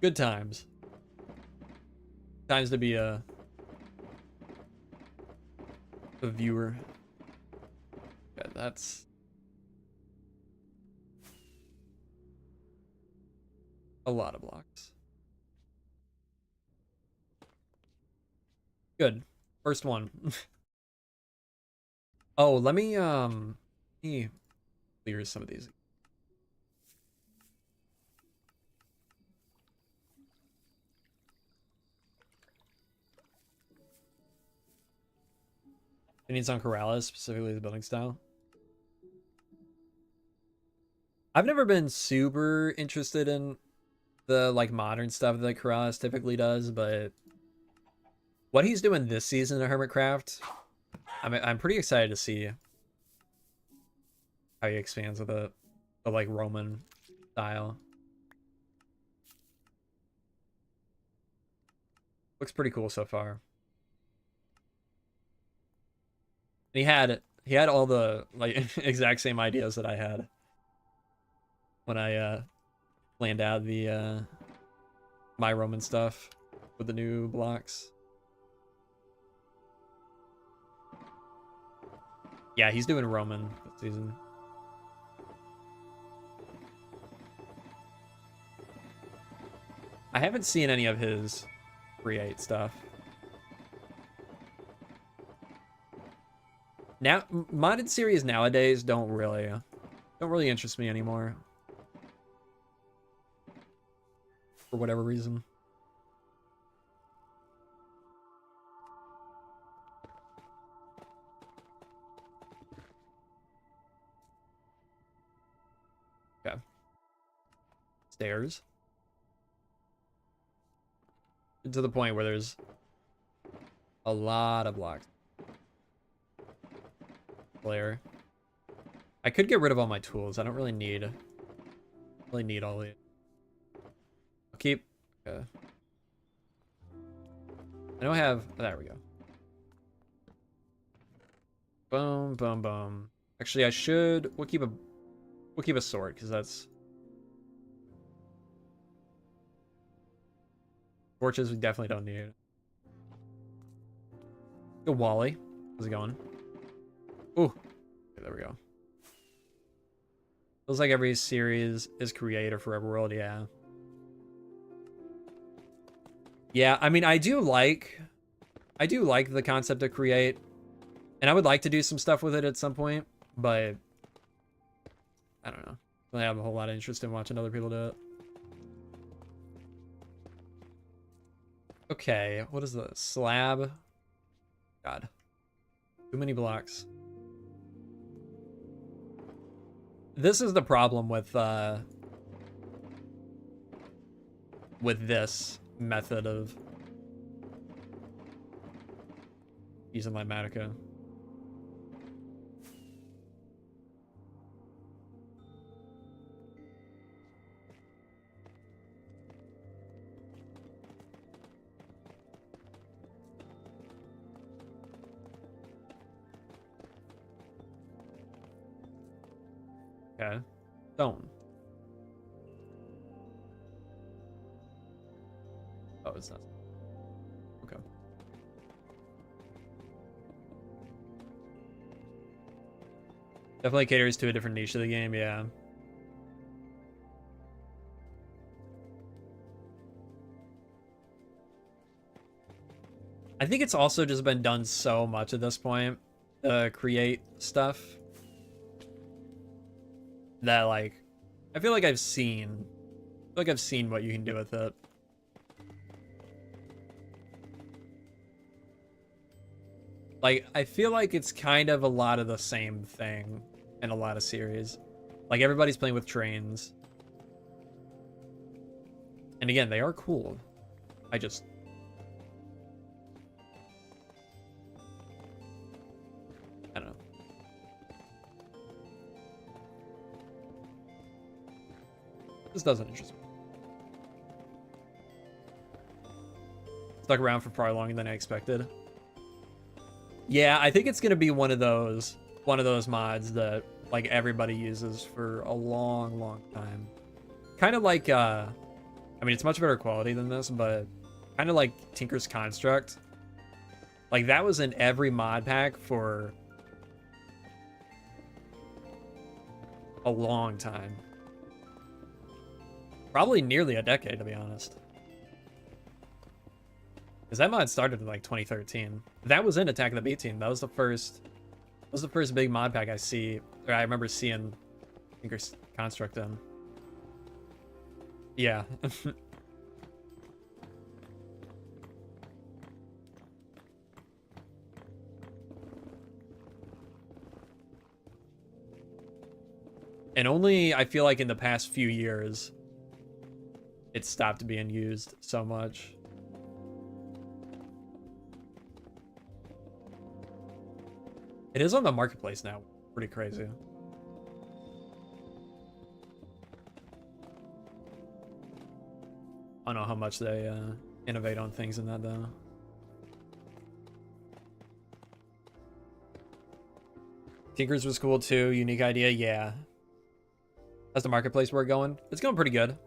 good times. Times to be a viewer. Yeah, that's a lot of blocks. Good. First one. Oh, let me clear some of these. Opinions on Corrales, specifically the building style. I've never been super interested in the like modern stuff that Corrales typically does, but what he's doing this season of Hermitcraft, I'm pretty excited to see how he expands with the like Roman style. Looks pretty cool so far. And he had all the like exact same ideas that I had when I planned out the my Roman stuff with the new blocks. Yeah, he's doing Roman this season. I haven't seen any of his create stuff. Now, modded series nowadays don't really interest me anymore. For whatever reason. Okay. Stairs. To the point where there's a lot of blocks. Flare. I could get rid of all my tools. I don't really need all the. I'll keep. Okay. I don't have. Oh, there we go. Boom, boom, boom. Actually, I should. We'll keep a sword because that's. Torches we definitely don't need. Go Wally. How's it going? Ooh. Okay, there we go. Feels like every series is creator for every world, yeah. Yeah, I mean I do like the concept of create. And I would like to do some stuff with it at some point, but I don't know. I don't have a whole lot of interest in watching other people do it. Okay, what is the slab? God. Too many blocks. This is the problem with this method of using Litematica. Okay. Stone. Oh, it's not. Okay. Definitely caters to a different niche of the game, yeah. I think it's also just been done so much at this point, create stuff, that like, I feel like I've seen what you can do with it. Like, I feel like it's kind of a lot of the same thing in a lot of series. Like, everybody's playing with trains. And again, they are cool. I don't know. This doesn't interest me. Stuck around for probably longer than I expected. Yeah, I think it's gonna be one of those mods that like everybody uses for a long time. Kind of like I mean it's much better quality than this, but kind of like Tinker's Construct. Like that was in every mod pack for a long time. Probably nearly a decade, to be honest. Because that mod started in like 2013. That was in Attack of the B Team. That was the first big mod pack I remember seeing Tinker Construct in. Yeah. And only, I feel like in the past few years, it stopped being used so much. It is on the marketplace now. Pretty crazy. I don't know how much they innovate on things in that though. Tinkers was cool too. Unique idea, yeah. How's the marketplace work going? It's going pretty good.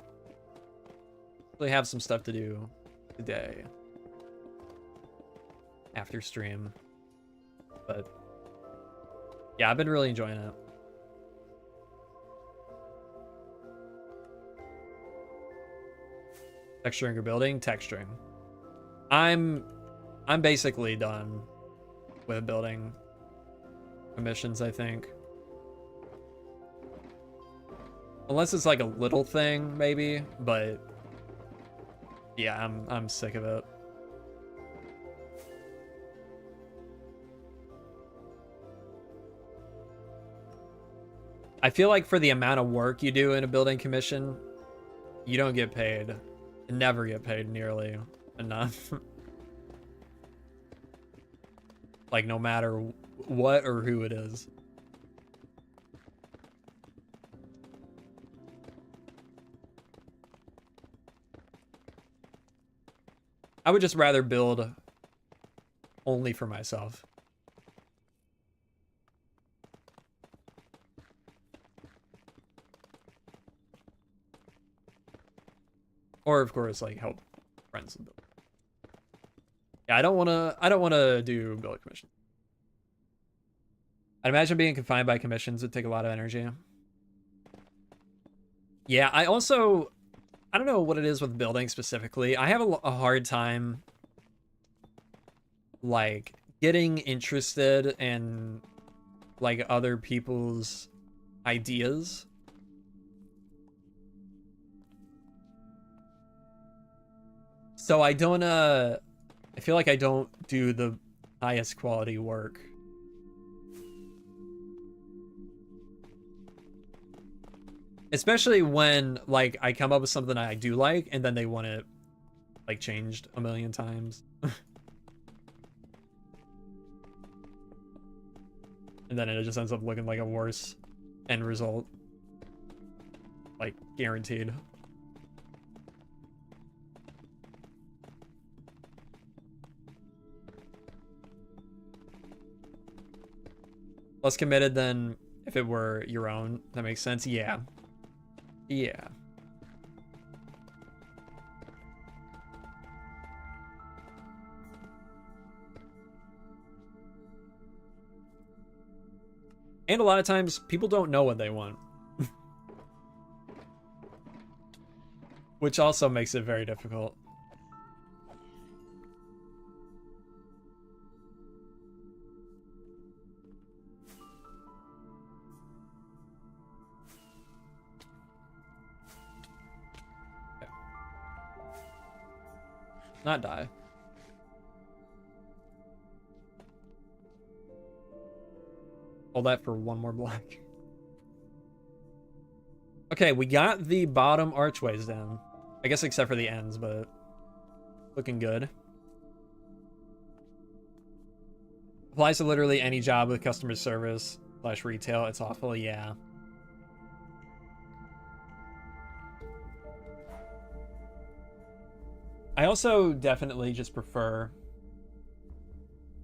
Really have some stuff to do today after stream, but yeah, I've been really enjoying it. Texturing or building? Texturing. I'm basically done with building commissions, I think. Unless it's like a little thing, maybe, but yeah, I'm sick of it. I feel like for the amount of work you do in a building commission, you don't get paid. You never get paid nearly enough. Like, no matter what or who it is. I would just rather build only for myself. Or of course, like, help friends build. Yeah, I don't wanna do build commissions. I'd imagine being confined by commissions would take a lot of energy. Yeah, I don't know what it is with building specifically. I have a hard time, like, getting interested in, like, other people's ideas. So I don't, I feel like I don't do the highest quality work. Especially when, like, I come up with something I do like, and then they want it, like, changed a million times. And then it just ends up looking like a worse end result. Like, guaranteed. Less committed than if it were your own. That makes sense? Yeah. Yeah. And a lot of times, people don't know what they want. Which also makes it very difficult. Okay. Not die. Hold that for one more block. Okay, we got the bottom archways down. I guess except for the ends, but looking good. Applies to literally any job with customer service / retail. It's awful, yeah. I also definitely just prefer,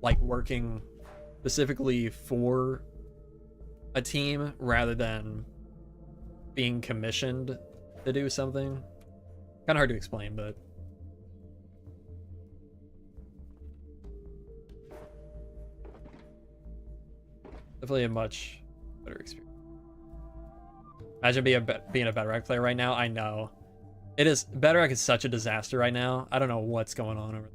like, working specifically for a team rather than being commissioned to do something. Kind of hard to explain, but definitely a much better experience. Imagine being a Bedrock player right now. I know. It is. Bedrock is such a disaster right now. I don't know what's going on over there.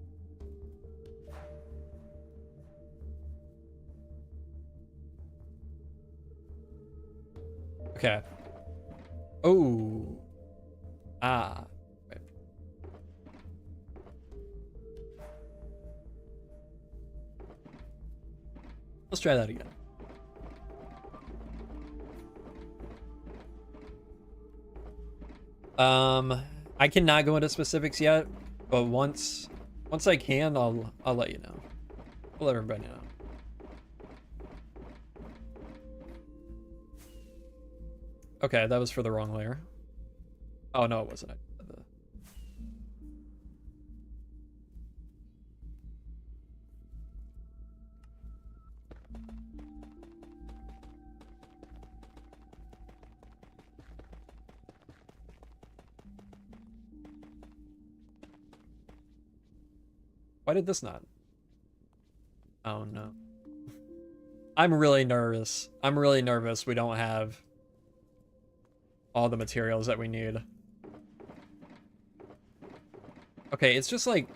Okay. Oh. Ah. Right. Let's try that again. I cannot go into specifics yet, but once I can, I'll let you know. I'll let everybody know. Okay, that was for the wrong layer. Oh no, it wasn't. Why did this not? Oh no. I'm really nervous. I'm really nervous we don't have all the materials that we need. Okay, it's just like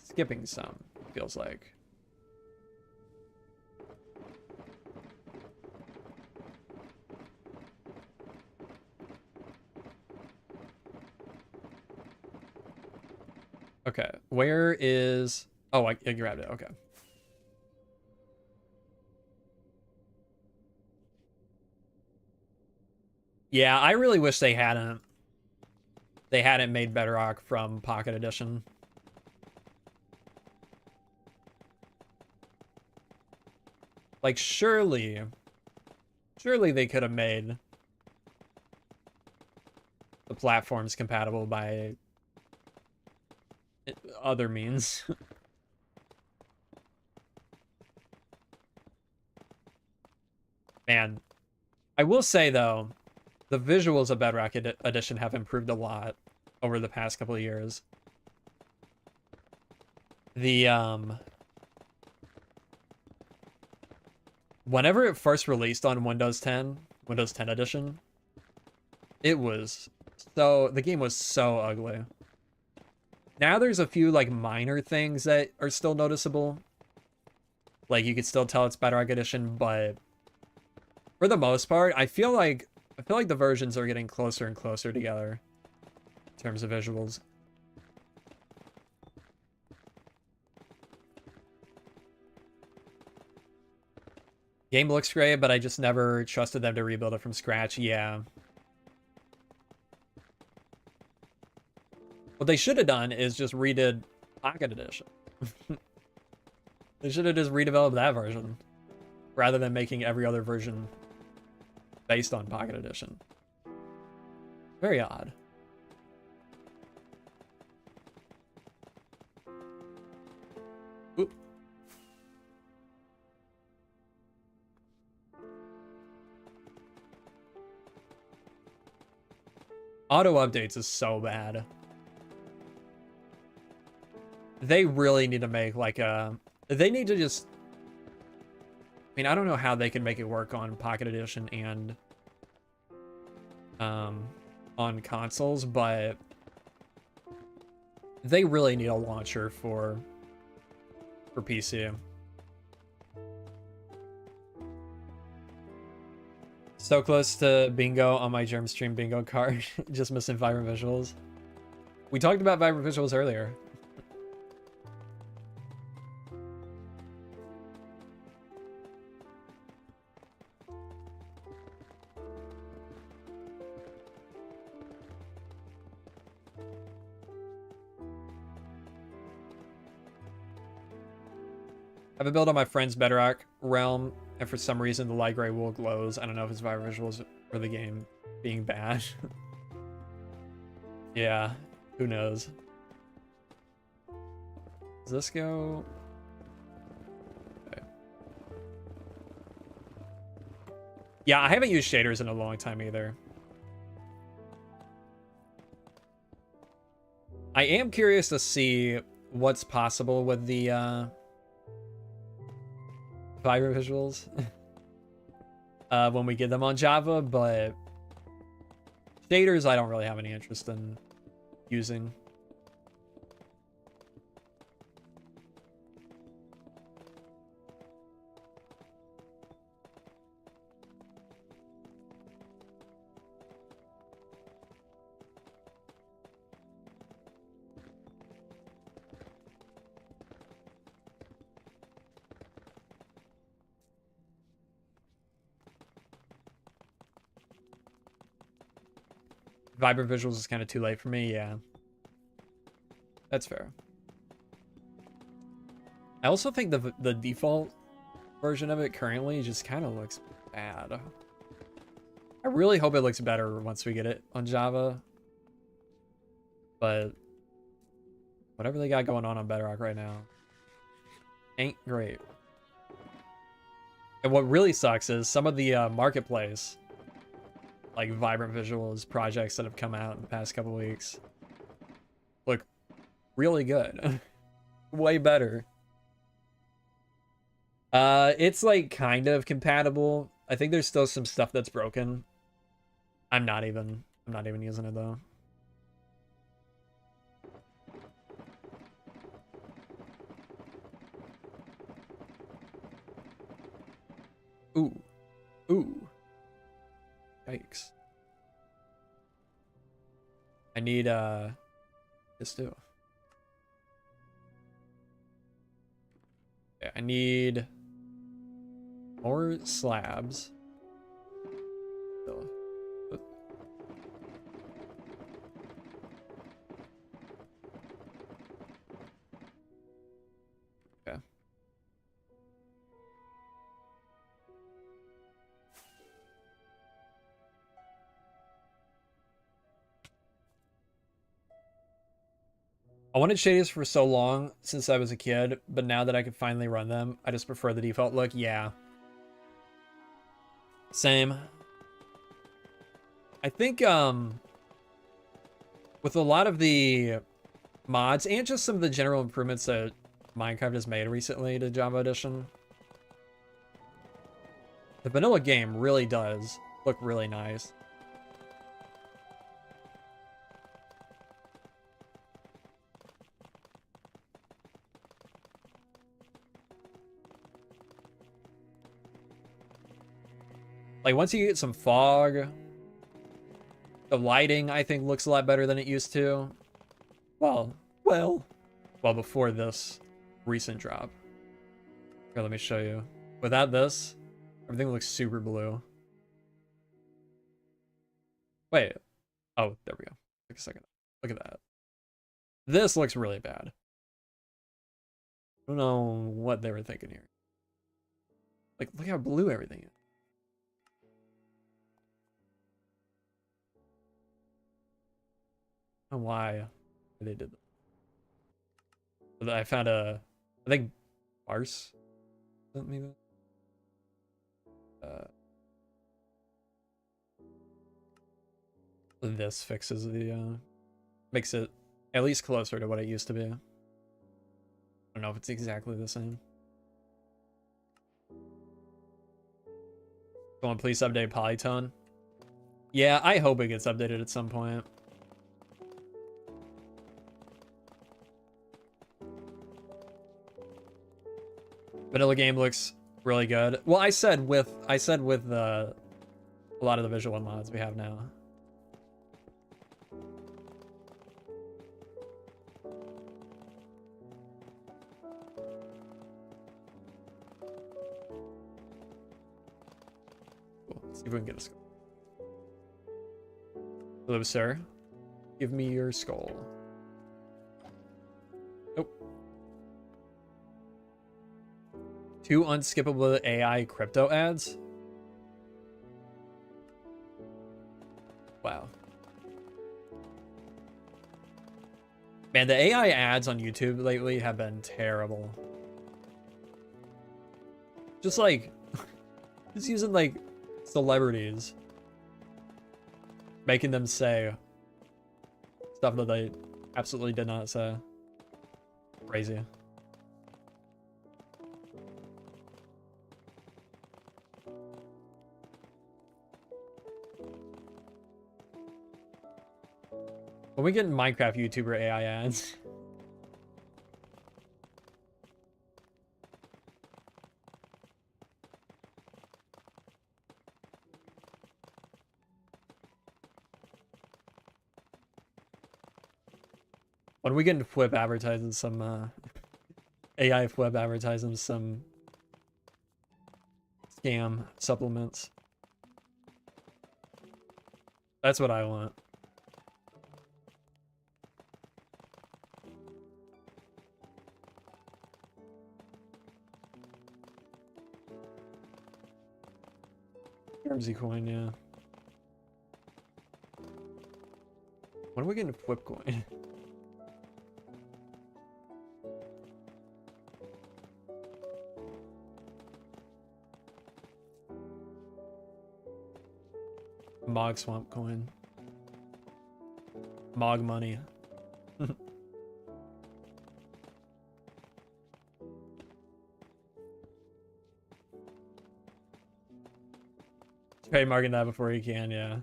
skipping some, feels like. Okay, where is... Oh, I grabbed it, okay. Yeah, I really wish they hadn't made Bedrock from Pocket Edition. Like, surely they could have made the platforms compatible by other means. Man, I will say though, the visuals of Bedrock Edition have improved a lot over the past couple of years. The whenever it first released on Windows 10 edition, it was the game was so ugly. Now there's a few like minor things that are still noticeable. Like you could still tell it's Bedrock Edition, but for the most part, I feel like the versions are getting closer and closer together in terms of visuals. Game looks great, but I just never trusted them to rebuild it from scratch. Yeah. What they should have done is just redid Pocket Edition. They should have just redeveloped that version rather than making every other version based on Pocket Edition. Very odd. Oop. Auto updates is so bad. They really need to make like a... They need to just... I mean, I don't know how they can make it work on Pocket Edition and on consoles, but they really need a launcher for PC. So close to bingo on my Germ stream bingo card. Just missing vibrant visuals. We talked about vibrant visuals earlier. I have a build on my friend's Bedrock realm, and for some reason the light gray wool glows. I don't know if it's vibrant visuals or the game being bad. Yeah, who knows? Does this go? Okay. Yeah, I haven't used shaders in a long time either. I am curious to see what's possible with the vibrant visuals when we get them on Java, but shaders I don't really have any interest in using. Vibrant visuals is kind of too late for me. Yeah, that's fair. I also think the default version of it currently just kind of looks bad. I really hope it looks better once we get it on Java. But whatever they got going on Bedrock right now ain't great. And what really sucks is some of the marketplace, like Vibrant Visuals projects that have come out in the past couple weeks, look really good. Way better. It's like kind of compatible. I think there's still some stuff that's broken. I'm not even using it though. Ooh. Ooh. Yikes. I need this too. Yeah, I need more slabs. So, okay. I wanted shadies for so long since I was a kid, but now that I can finally run them, I just prefer the default look. Yeah. Same. I think with a lot of the mods and just some of the general improvements that Minecraft has made recently to Java Edition, the vanilla game really does look really nice. Like, once you get some fog, the lighting, I think, looks a lot better than it used to. Well, before this recent drop. Here, let me show you. Without this, everything looks super blue. Wait. Oh, there we go. Take a second. Look at that. This looks really bad. I don't know what they were thinking here. Like, look how blue everything is. I don't know why they did that. But I found I think Bars sent me that. This fixes the makes it at least closer to what it used to be. I don't know if it's exactly the same. Someone please update Polytone. Yeah, I hope it gets updated at some point. Vanilla game looks really good. Well, I said with a lot of the visual mods we have now. Cool. Let's see if we can get a skull. Hello, sir. Give me your skull. Nope. 2 unskippable AI crypto ads? Wow. Man, the AI ads on YouTube lately have been terrible. Just like, just using like celebrities. Making them say stuff that they absolutely did not say. Crazy. When we get Minecraft YouTuber AI ads. When we get into Flip advertising some AI Flip advertising some scam supplements. That's what I want. Jermsy coin, yeah. When are we getting flip coin? Mog swamp coin. Mog money. Trademarking that before you can, yeah.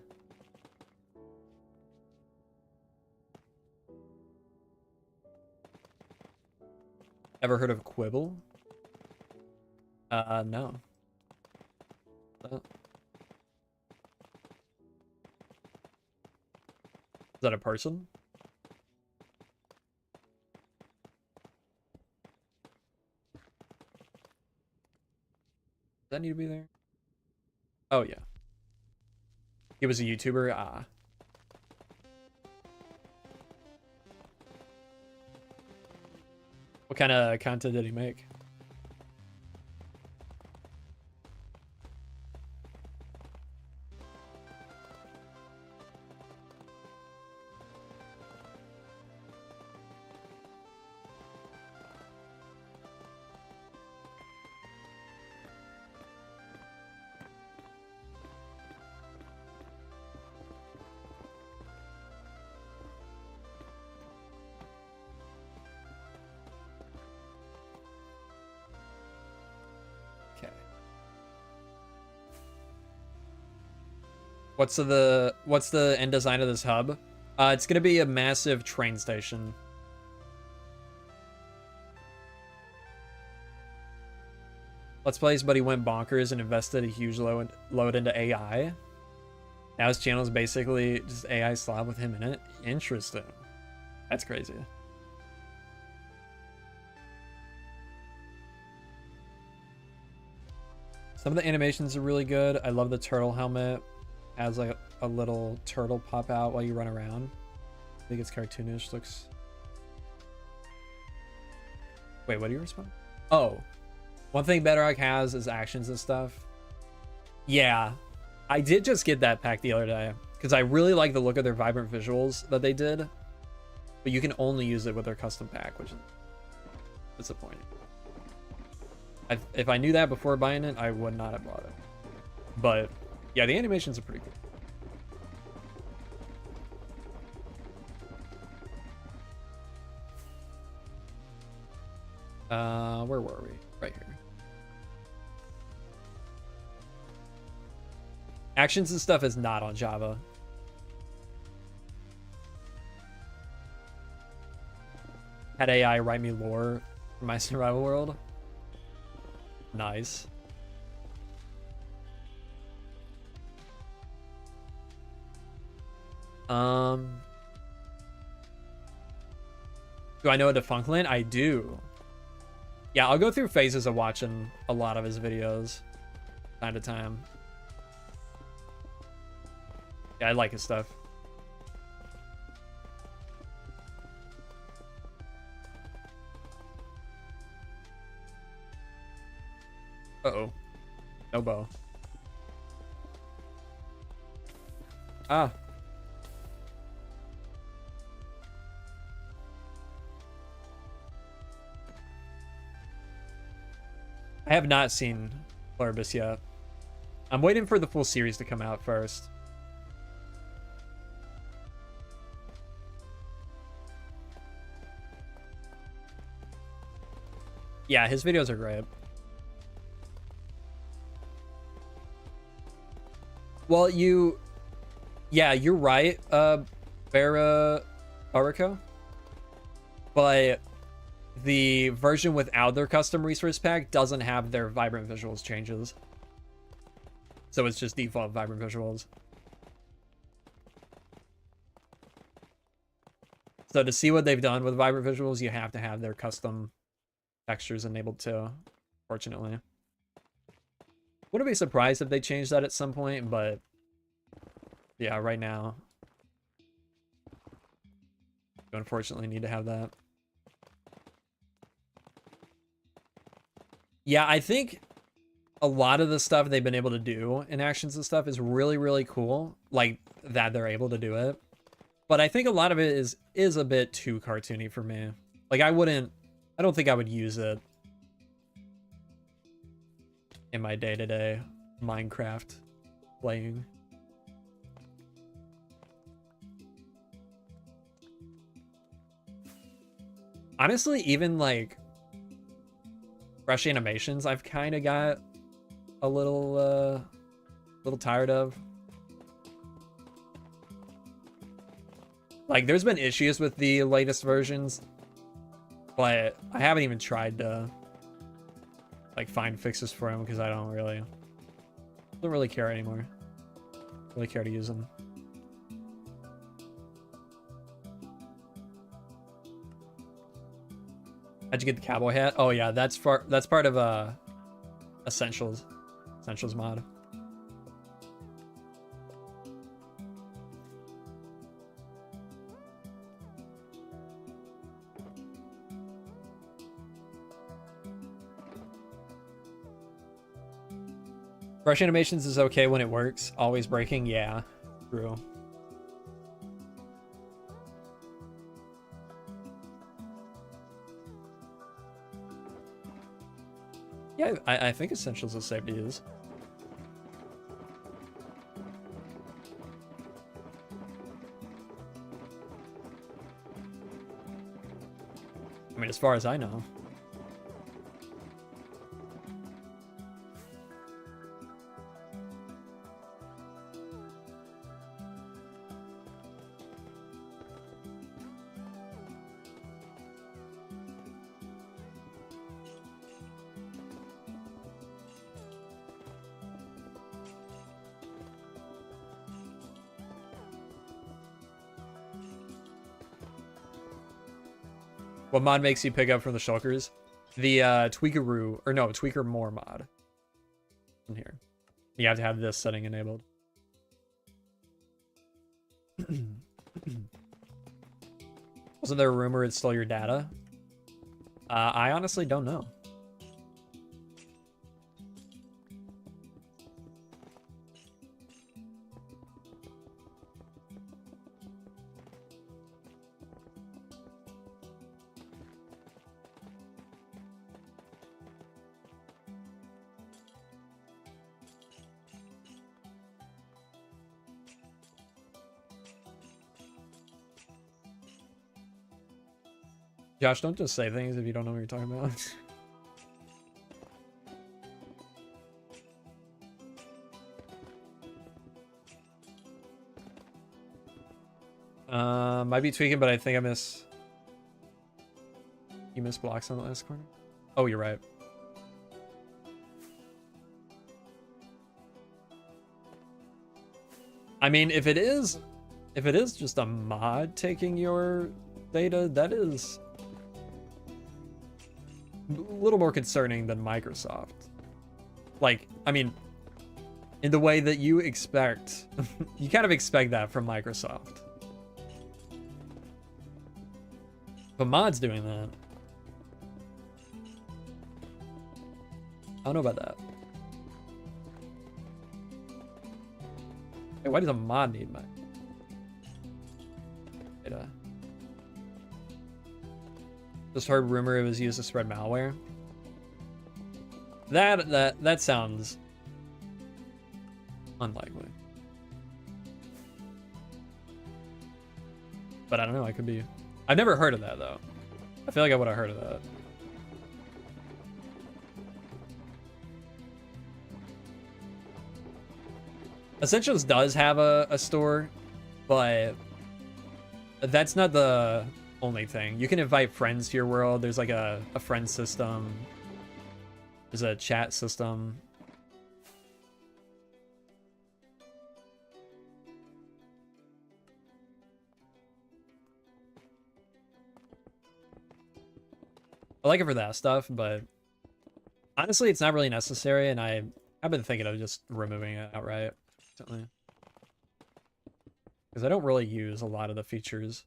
Ever heard of Quibble? No. Is that a person? Does that need to be there? Oh, yeah. He was a YouTuber? Ah. What kind of content did he make? What's the end design of this hub? It's gonna be a massive train station. Let's Play's buddy went bonkers and invested a huge load into AI. Now his channel is basically just AI slab with him in it. Interesting. That's crazy. Some of the animations are really good. I love the turtle helmet. Has like a little turtle pop out while you run around. I think it's cartoonish. Looks. Wait, what do you respond? Oh, one thing Bedrock has is actions and stuff. Yeah, I did just get that pack the other day because I really like the look of their vibrant visuals that they did, but you can only use it with their custom pack, which is disappointing. If I knew that before buying it, I would not have bought it. But yeah, the animations are pretty cool. Where were we? Right here. Actions and stuff is not on Java. Had AI write me lore for my survival world. Nice. Do I know a defunct land? I do. Yeah, I'll go through phases of watching a lot of his videos time to time. Yeah, I like his stuff. Uh-oh. No bow. Ah. I have not seen Pluribus yet. I'm waiting for the full series to come out first. Yeah, his videos are great. Well, yeah, you're right, Barako. But the version without their custom resource pack doesn't have their vibrant visuals changes. So it's just default vibrant visuals. So to see what they've done with vibrant visuals, you have to have their custom textures enabled too, fortunately. Wouldn't be surprised if they changed that at some point, but yeah, right now you unfortunately need to have that. Yeah, I think a lot of the stuff they've been able to do in actions and stuff is really, really cool. Like, that they're able to do it. But I think a lot of it is a bit too cartoony for me. Like, I don't think I would use it in my day-to-day Minecraft playing. Honestly, even like rush animations, I've kind of got a little tired of. Like, there's been issues with the latest versions, but I haven't even tried to like find fixes for them because I don't really care anymore. Really care to use them. How'd you get the cowboy hat? Oh yeah, that's part of Essentials mod. Brush animations is okay when it works. Always breaking, yeah, true. Yeah, I think Essentials is safe to use. I mean, as far as I know. What mod makes you pick up from the shulkers? The Tweakeroo, or no, Tweaker More mod. In here. You have to have this setting enabled. Wasn't there a rumor it stole your data? I honestly don't know. Josh, don't just say things if you don't know what you're talking about. Might be tweaking, but I think you missed blocks on the last corner. Oh, you're right. I mean, if it is just a mod taking your data, that is a little more concerning than Microsoft. Like, I mean, in the way that you expect, you kind of expect that from Microsoft. But mod's doing that. I don't know about that. Hey, why does a mod need my data? Just heard rumor it was used to spread malware. That sounds unlikely. But I don't know, I could be. I've never heard of that though. I feel like I would have heard of that. Essentials does have a store, but that's not the only thing. You can invite friends to your world. There's like a friend system. There's a chat system. I like it for that stuff, but honestly, it's not really necessary, and I've been thinking of just removing it outright. Because I don't really use a lot of the features.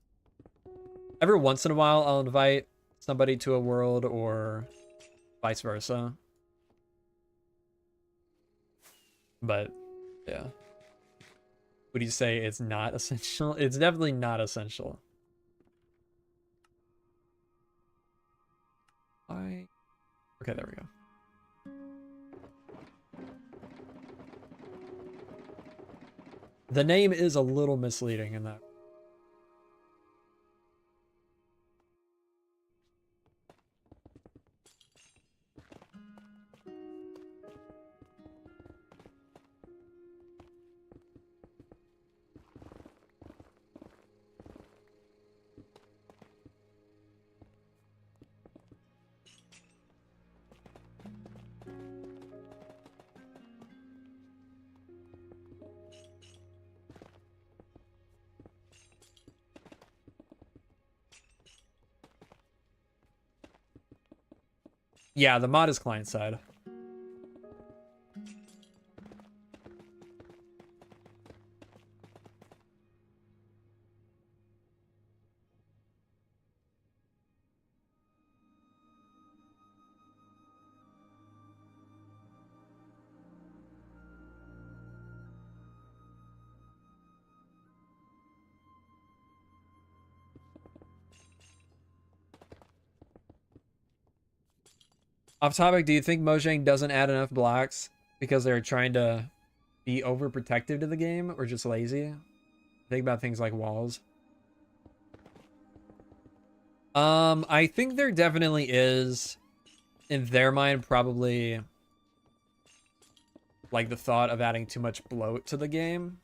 Every once in a while, I'll invite somebody to a world or vice versa. But yeah. Would you say it's not essential? It's definitely not essential. Okay, there we go. The name is a little misleading in that. Yeah, the mod is client side. Off topic, do you think Mojang doesn't add enough blocks because they're trying to be overprotective to the game or just lazy? Think about things like walls. I think there definitely is, in their mind, probably like the thought of adding too much bloat to the game.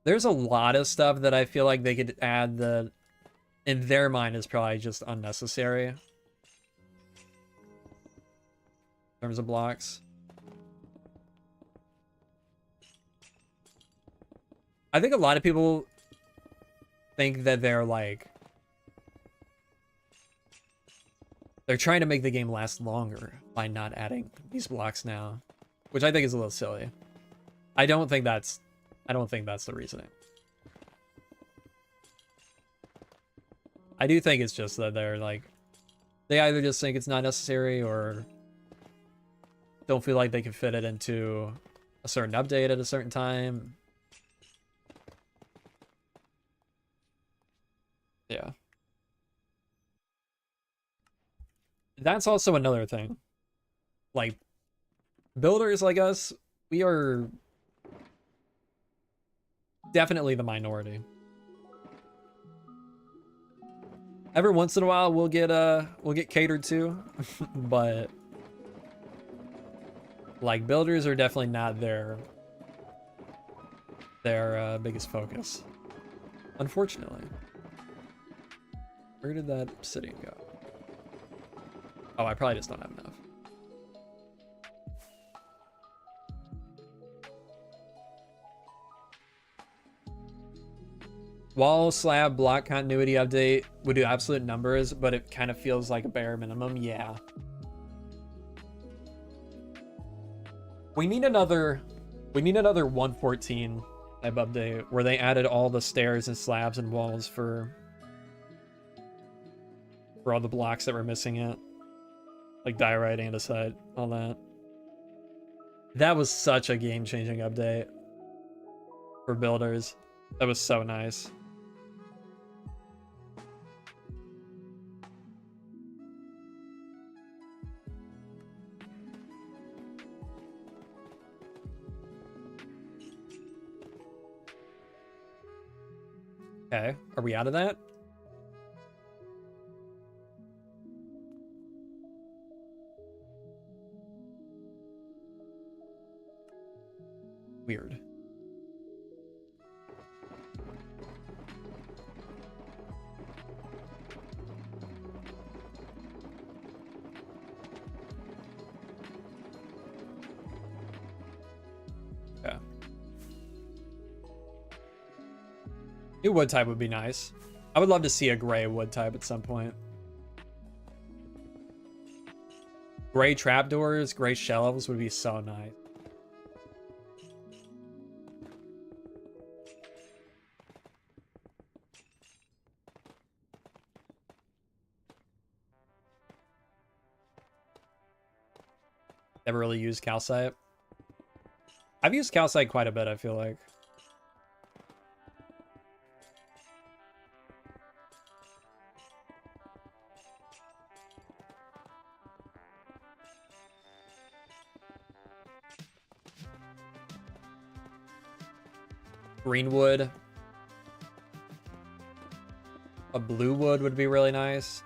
There's a lot of stuff that I feel like they could add that in their mind is probably just unnecessary in terms of blocks. I think a lot of people think that they're trying to make the game last longer by not adding these blocks now, which I think is a little silly. I don't think that's the reasoning. I do think it's just that they either just think it's not necessary or don't feel like they can fit it into a certain update at a certain time. Yeah. That's also another thing. Like, builders like us, we are definitely the minority. Every once in a while we'll get catered to, but like builders are definitely not their biggest focus, unfortunately. Where did that obsidian go? Oh, I probably just don't have enough. Wall slab block continuity update would do absolute numbers, but it kind of feels like a bare minimum. Yeah. We need another 114 type update where they added all the stairs and slabs and walls for all the blocks that were missing it. Like diorite, andesite, all that. That was such a game-changing update for builders. That was so nice. Okay, are we out of that? Weird. Yeah. New wood type would be nice. I would love to see a gray wood type at some point. Gray trapdoors, gray shelves would be so nice. Never really used calcite. I've used calcite quite a bit, I feel like. Green wood. A blue wood would be really nice.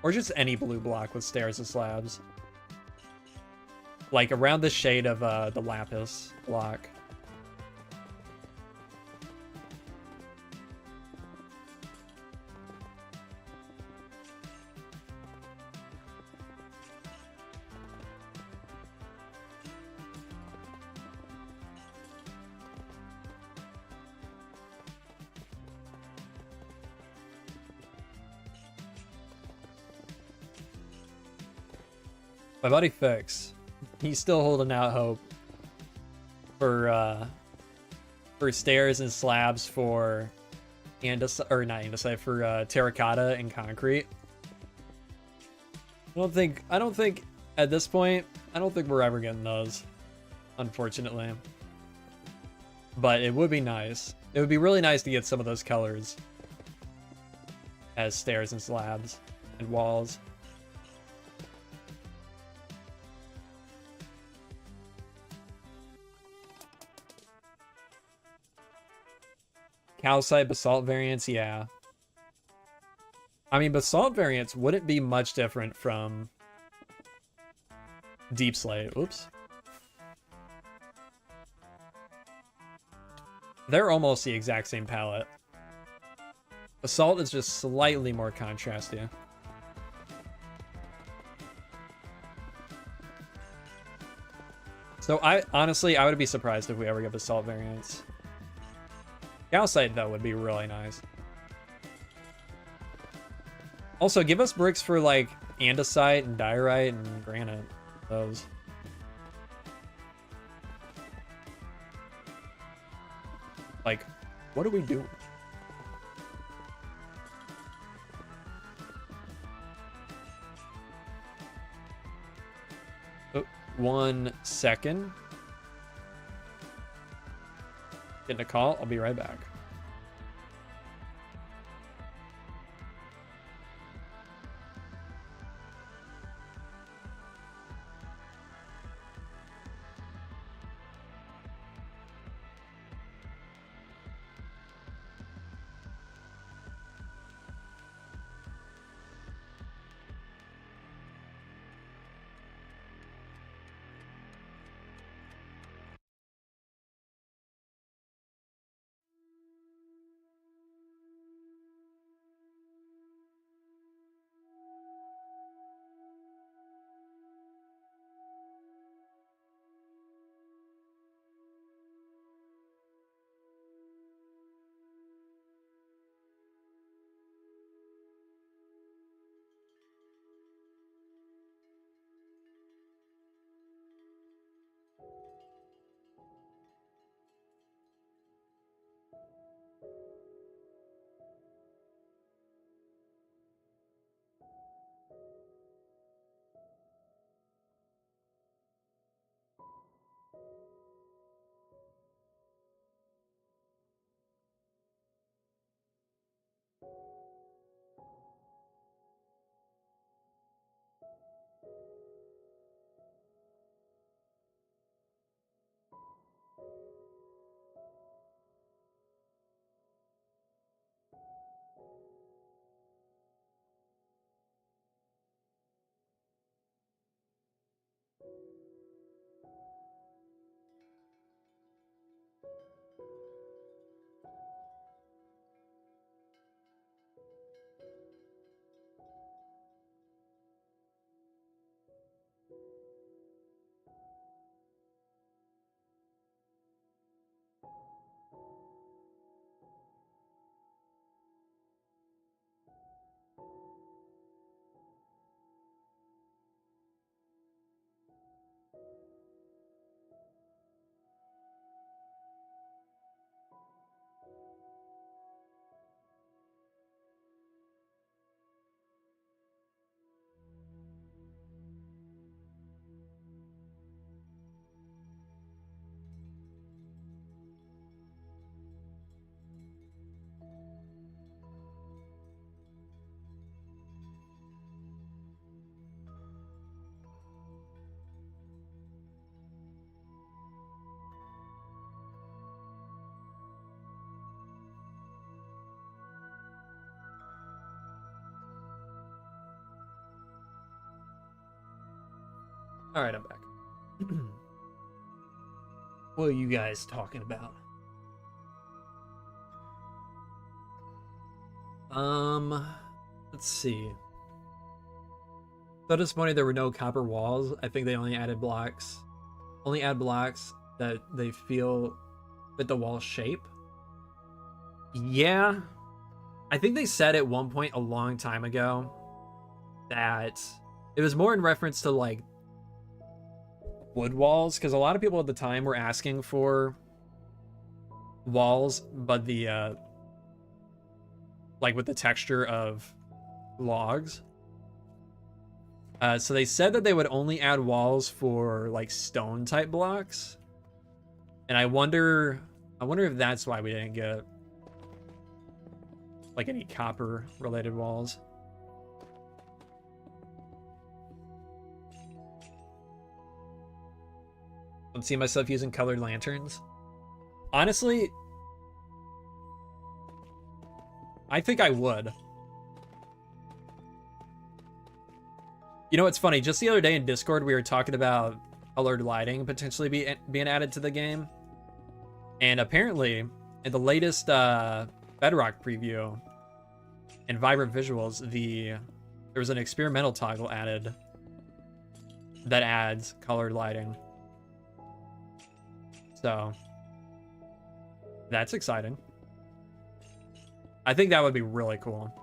Or just any blue block with stairs and slabs. Like around the shade of the lapis block. My buddy Fix, he's still holding out hope for stairs and slabs for for terracotta and concrete. I don't think at this point, I don't think we're ever getting those, unfortunately. But it would be nice. It would be really nice to get some of those colors as stairs and slabs and walls. Calcite basalt variants, yeah. I mean, basalt variants wouldn't be much different from deep slate. Oops. They're almost the exact same palette. Basalt is just slightly more contrasty. So honestly, I would be surprised if we ever get basalt variants. Calcite, though, would be really nice. Also, give us bricks for, like, andesite and diorite and granite. Those. Like, what do we do? Oh, 1 second. Getting a call. I'll be right back. All right, I'm back. What are you guys talking about? Let's see. So disappointed there were no copper walls. I think they only added blocks. Only add blocks that they feel fit the wall shape. Yeah. I think they said at one point a long time ago that it was more in reference to like wood walls, because a lot of people at the time were asking for walls, but the like with the texture of logs. So they said that they would only add walls for like stone type blocks, and I wonder if that's why we didn't get like any copper related walls. Don't see myself using colored lanterns. Honestly, I think I would. You know what's funny? Just the other day in Discord, we were talking about colored lighting potentially being added to the game. And apparently, in the latest Bedrock preview and Vibrant Visuals, there was an experimental toggle added that adds colored lighting. So, that's exciting. I think that would be really cool.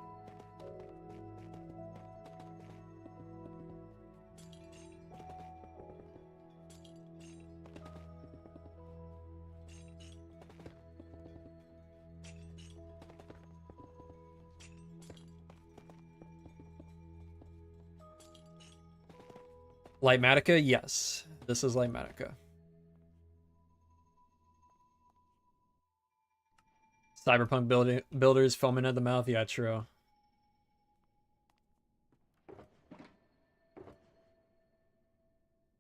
Litematica, yes. This is Litematica. Cyberpunk builders foaming at the mouth. Yeah, true.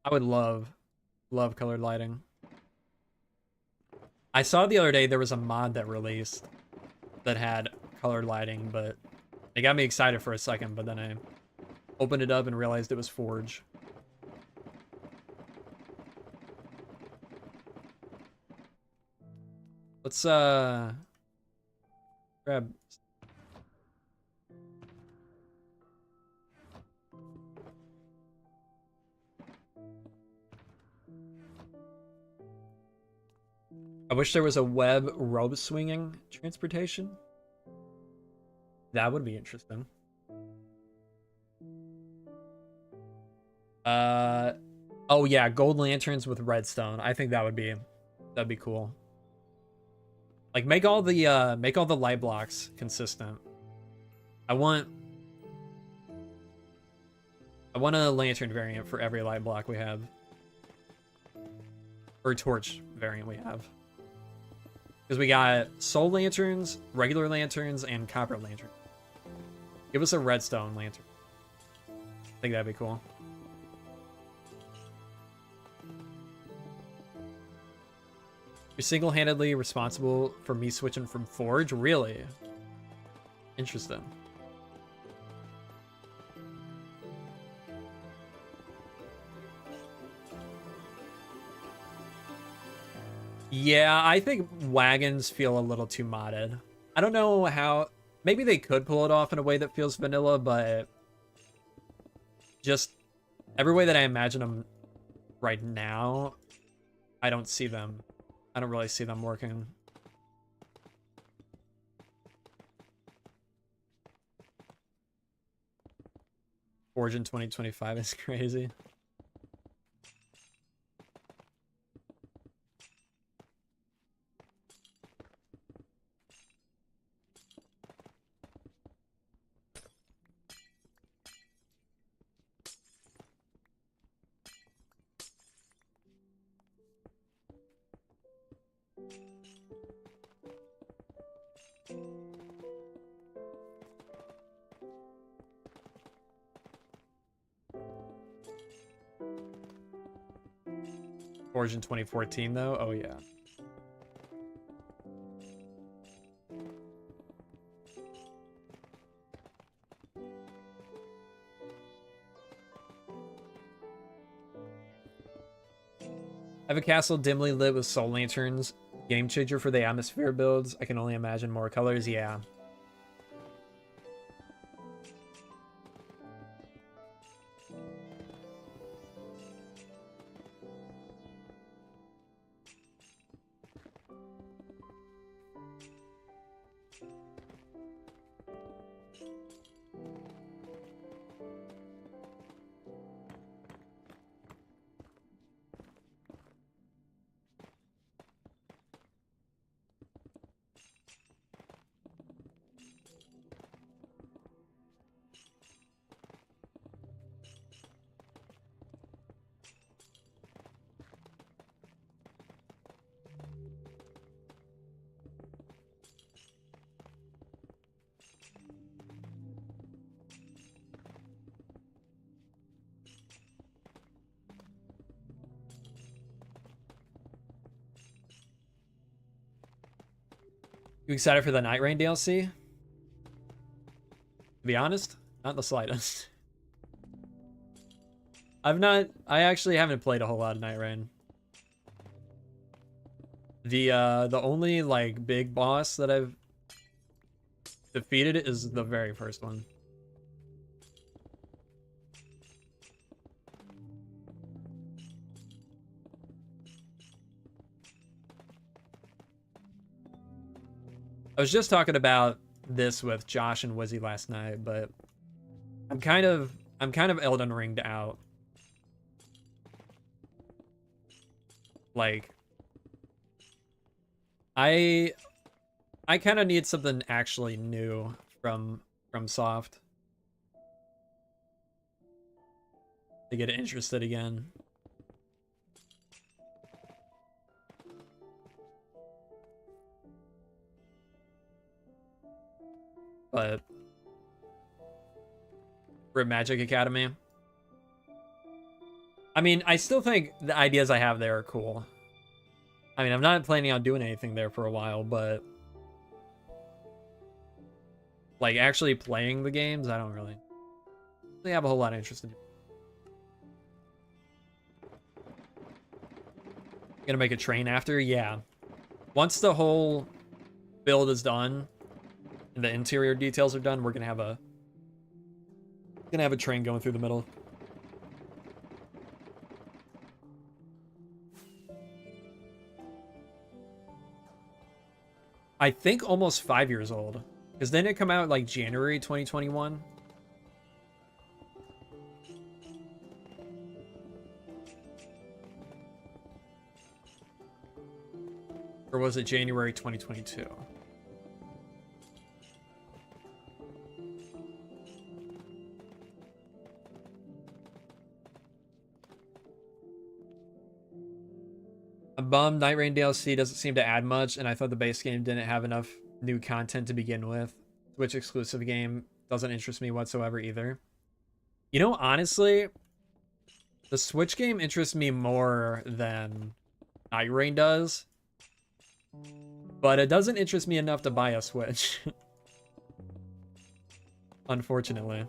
I would love colored lighting. I saw the other day there was a mod that released that had colored lighting, but it got me excited for a second, but then I opened it up and realized it was Forge. Let's grab I wish there was a web rope swinging transportation. That would be interesting. Oh yeah, gold lanterns with redstone. I think that'd be cool. Like make all the light blocks consistent. I want a lantern variant for every light block we have. Or torch variant we have. Because we got soul lanterns, regular lanterns, and copper lanterns. Give us a redstone lantern. I think that'd be cool. You're single-handedly responsible for me switching from Forge? Really? Interesting. Yeah, I think wagons feel a little too modded. I don't know how... Maybe they could pull it off in a way that feels vanilla, but... Just every way that I imagine them right now, I don't really see them working. Forge in 2025 is crazy. Forge in 2014 though? Oh yeah. a castle dimly lit with soul lanterns. Game changer for the atmosphere builds. I can only imagine more colors. Yeah. You excited for the Night Rain DLC? To be honest, not the slightest. I actually haven't played a whole lot of Night Rain. The only like big boss that I've defeated is the very first one. I was just talking about this with Josh and Wizzy last night, but I'm kind of Elden Ringed out. Like I kind of need something actually new from Soft to get interested again. But for Magic Academy, I mean, I still think the ideas I have there are cool. I mean, I'm not planning on doing anything there for a while, but like actually playing the games, I don't really have a whole lot of interest in it. Gonna make a train after? Yeah. Once the whole build is done and the interior details are done, we're gonna have a train going through the middle. I think almost 5 years old. Because didn't it come out like January 2021? Or was it January 2022? I'm bummed Night Rain DLC doesn't seem to add much, and I thought the base game didn't have enough new content to begin with. Switch exclusive game doesn't interest me whatsoever either. You know, honestly, the Switch game interests me more than Night Rain does. But it doesn't interest me enough to buy a Switch. Unfortunately.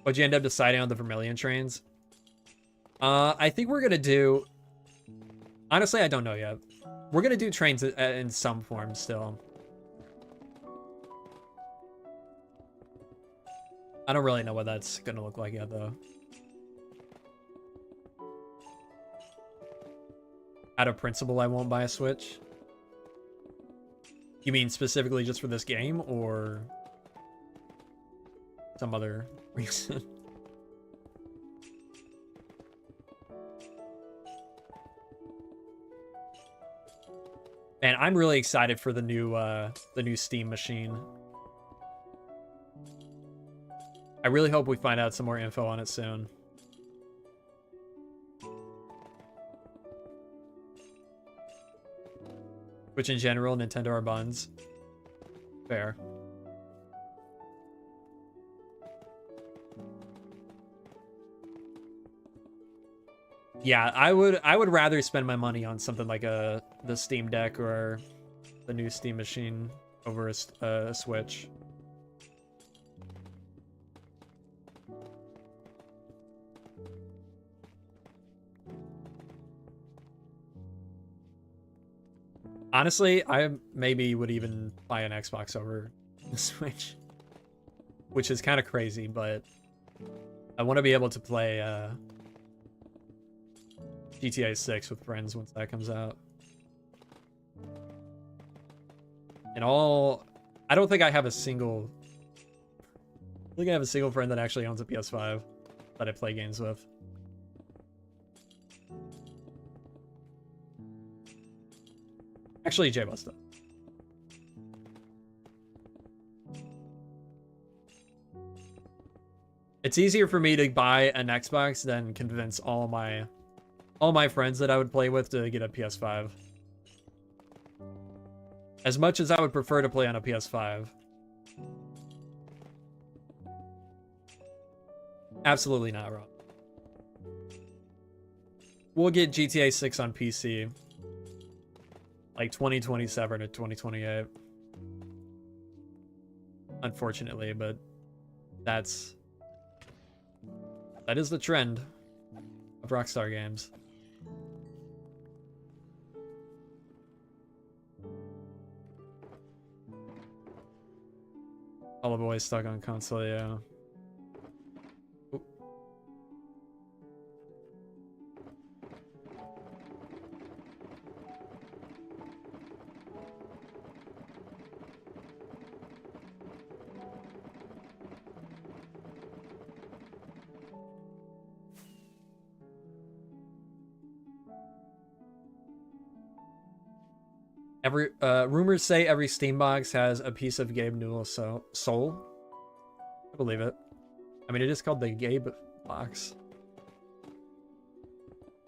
What'd you end up deciding on the Vermilion trains? I think we're gonna do... Honestly, I don't know yet. We're gonna do trains in some form still. I don't really know what that's gonna look like yet, though. Out of principle, I won't buy a Switch. You mean specifically just for this game, or some other reason? Man, I'm really excited for the new Steam machine. I really hope we find out some more info on it soon. Which in general, Nintendo are buns. Fair. Yeah, I would rather spend my money on something like the Steam Deck or the new Steam machine over a Switch. Honestly, I maybe would even buy an Xbox over the Switch, which is kind of crazy, but I want to be able to play GTA 6 with friends once that comes out. And I don't think I have a single... I think I have a single friend that actually owns a PS5 that I play games with. Actually, Jay Busta. It's easier for me to buy an Xbox than convince all my friends that I would play with to get a PS5. As much as I would prefer to play on a PS5. Absolutely not, Rob. We'll get GTA 6 on PC. Like 2027 or 2028. Unfortunately, but that is the trend of Rockstar Games. All the boys stuck on console, yeah. Oop. Rumors say every Steam box has a piece of Gabe Newell's soul. I believe it. I mean, it is called the Gabe box.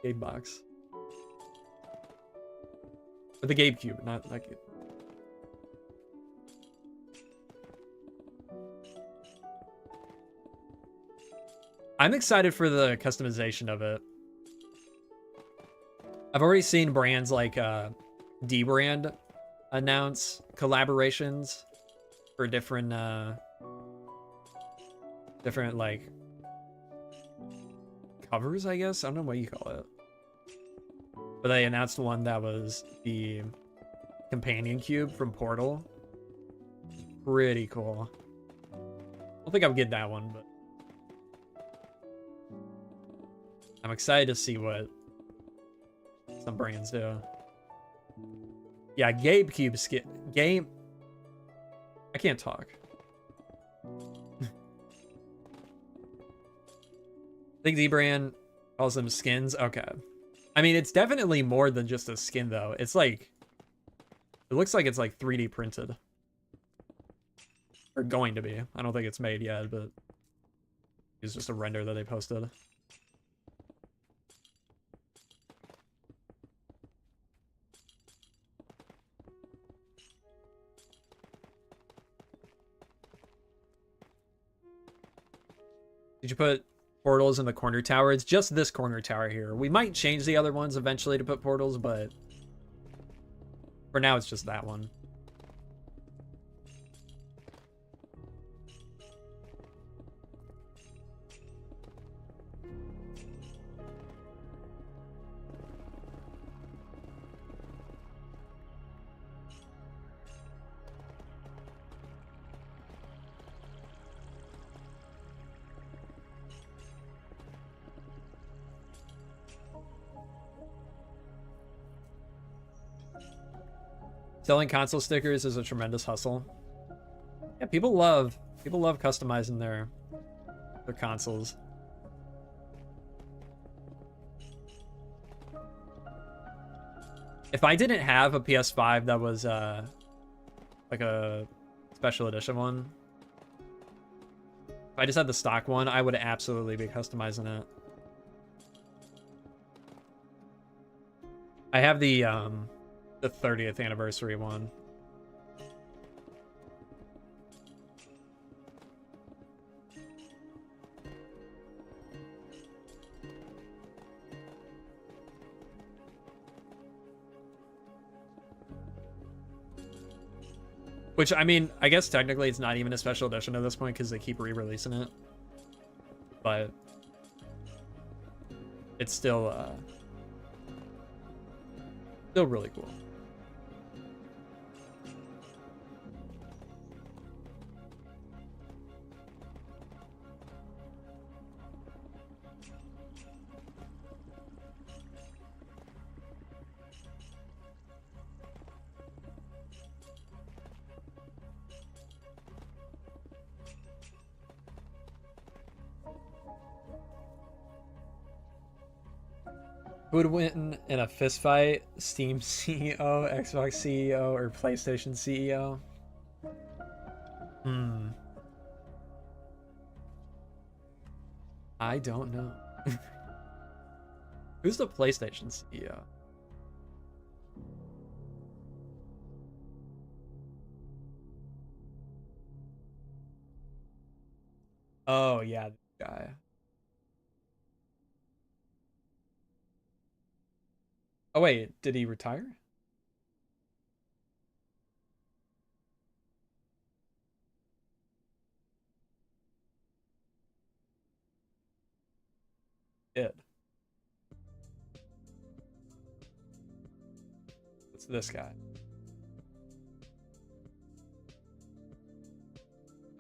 Gabe box. Or the Gabe Cube, not like it. I'm excited for the customization of it. I've already seen brands like D-Brand announce collaborations for different like covers, I guess. I don't know what you call it. But they announced one that was the companion cube from Portal. Pretty cool. I don't think I'll get that one, but I'm excited to see what some brands do. Yeah, Gabe Cube skin. Game. I can't talk. I think D-Brand calls them skins. Okay. I mean, it's definitely more than just a skin, though. It's like... It looks like it's like 3D printed. Or going to be. I don't think it's made yet, but... It's just a render that they posted. Did you put portals in the corner tower? It's just this corner tower here. We might change the other ones eventually to put portals, but for now it's just that one. Selling console stickers is a tremendous hustle. Yeah, people love customizing their consoles. If I didn't have a PS5 that was like a special edition one, if I just had the stock one, I would absolutely be customizing it. I have the 30th anniversary one. Which, I mean, I guess technically it's not even a special edition at this point because they keep re-releasing it. But it's still really cool. Who would win in a fist fight? Steam CEO, Xbox CEO, or PlayStation CEO? I don't know. Who's the PlayStation CEO? Oh, yeah, this guy. Oh, wait, did he retire? Did. What's this guy?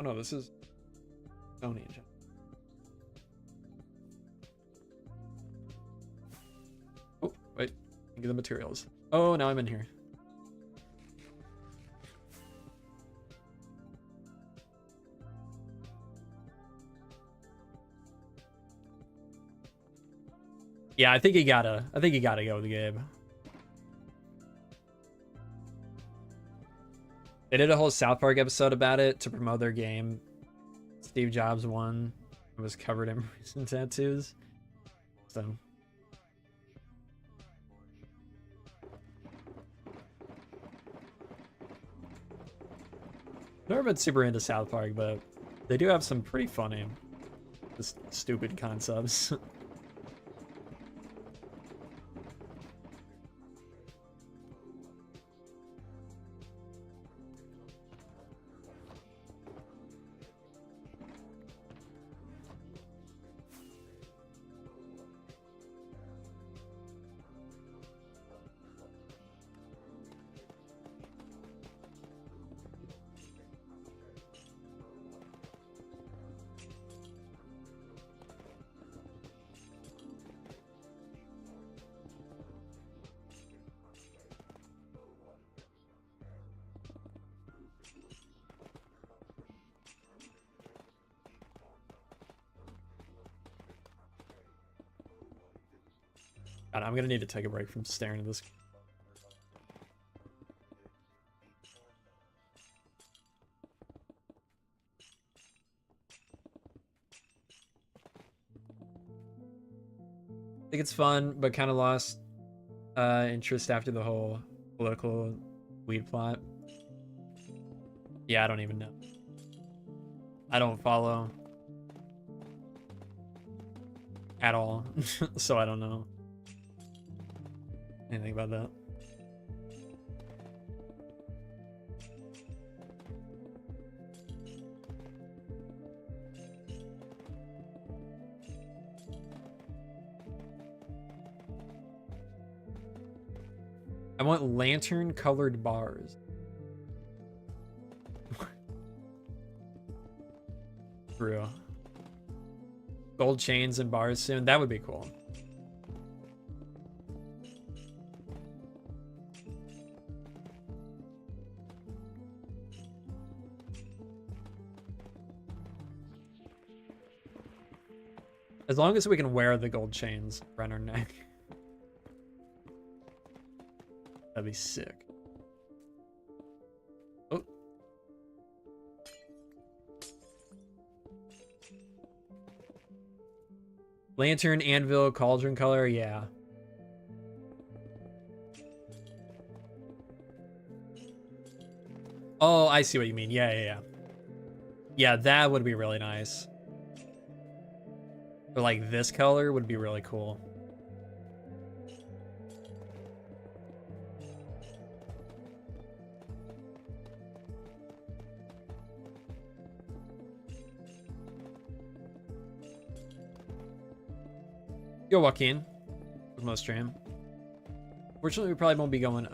Oh, no, this is Sony. Oh, wait. Get the materials. Oh, now I'm in here. Yeah, I think you gotta go with Gabe. They did a whole South Park episode about it to promote their game. Steve Jobs won. It was covered in recent tattoos. So never been super into South Park, but they do have some pretty funny, just stupid concepts. God, I'm gonna need to take a break from staring at this. I think it's fun, but kind of lost interest after the whole political weed plot. Yeah, I don't even know. I don't follow at all, so I don't know anything about that. I want lantern colored bars. True. Gold chains and bars soon. That would be cool. As long as we can wear the gold chains around our neck. That'd be sick. Oh. Lantern, anvil, cauldron color, yeah. Oh, I see what you mean. Yeah. Yeah, that would be really nice. Or like this color would be really cool. Yo, Joaquin. With most stream. Fortunately, we probably won't be going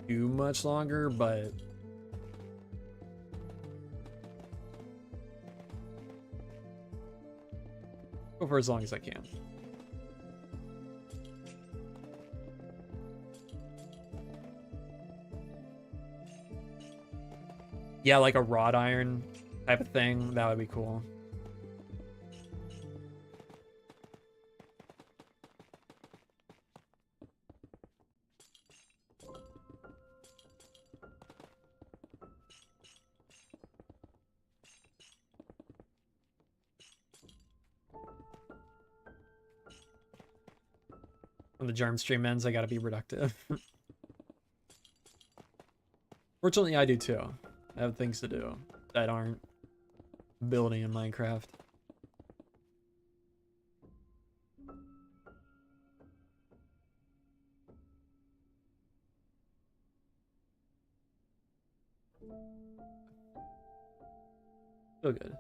too much longer, but go for as long as I can. Yeah, like a wrought iron type of thing. That would be cool. When the germ stream ends, I gotta be reductive. Fortunately, I do too. I have things to do that aren't building in Minecraft. So good.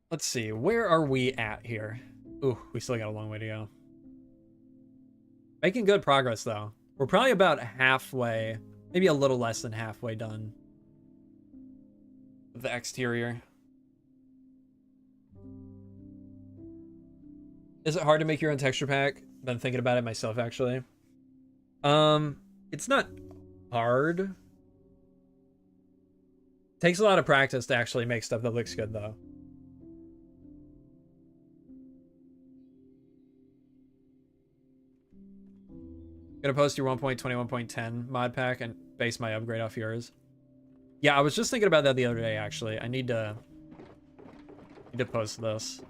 Let's see, where are we at here? Ooh, we still got a long way to go. Making good progress, though. We're probably about halfway, maybe a little less than halfway done with the exterior. Is it hard to make your own texture pack? Been thinking about it myself, actually. It's not hard. Takes a lot of practice to actually make stuff that looks good, though. Gonna post your 1.21.10 mod pack and base my upgrade off yours. Yeah, I was just thinking about that the other day, actually. I need to post this.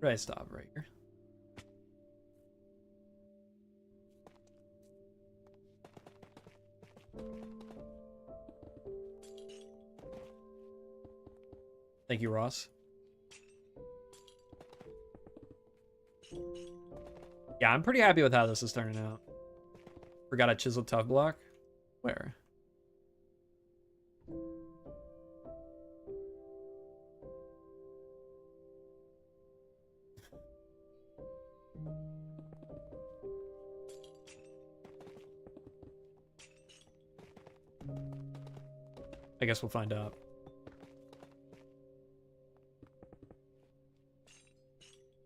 Where did I stop? Right here. Thank you, Ross. Yeah, I'm pretty happy with how this is turning out. Forgot a chiseled tough block. Where? I guess we'll find out.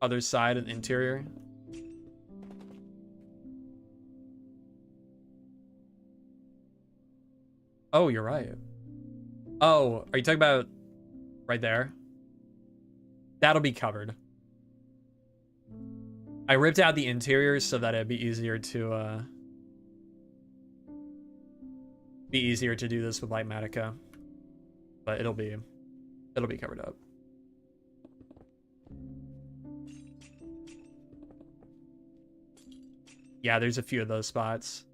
Other side and interior. Oh, you're right. Oh, are you talking about right there? That'll be covered. I ripped out the interior so that it'd be easier to do this with Litematica. But it'll be covered up. Yeah, there's a few of those spots.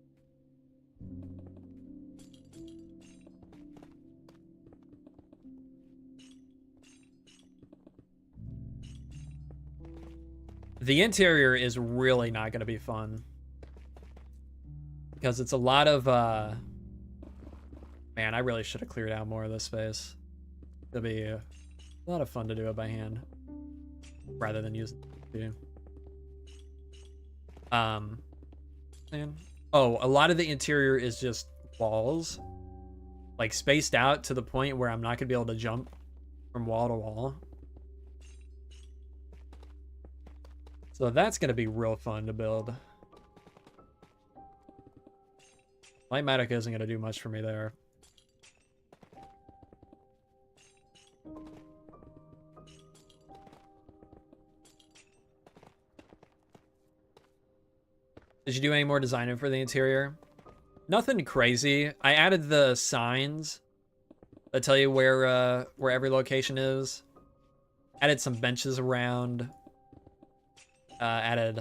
The interior is really not going to be fun. Because it's a lot of, man, I really should have cleared out more of this space. It'll be a lot of fun to do it by hand. Rather than using it. Man. Oh, a lot of the interior is just walls. Like, spaced out to the point where I'm not going to be able to jump from wall to wall. So that's going to be real fun to build. Litematica isn't going to do much for me there. Did you do any more designing for the interior? Nothing crazy. I added the signs that tell you where every location is. Added some benches around. I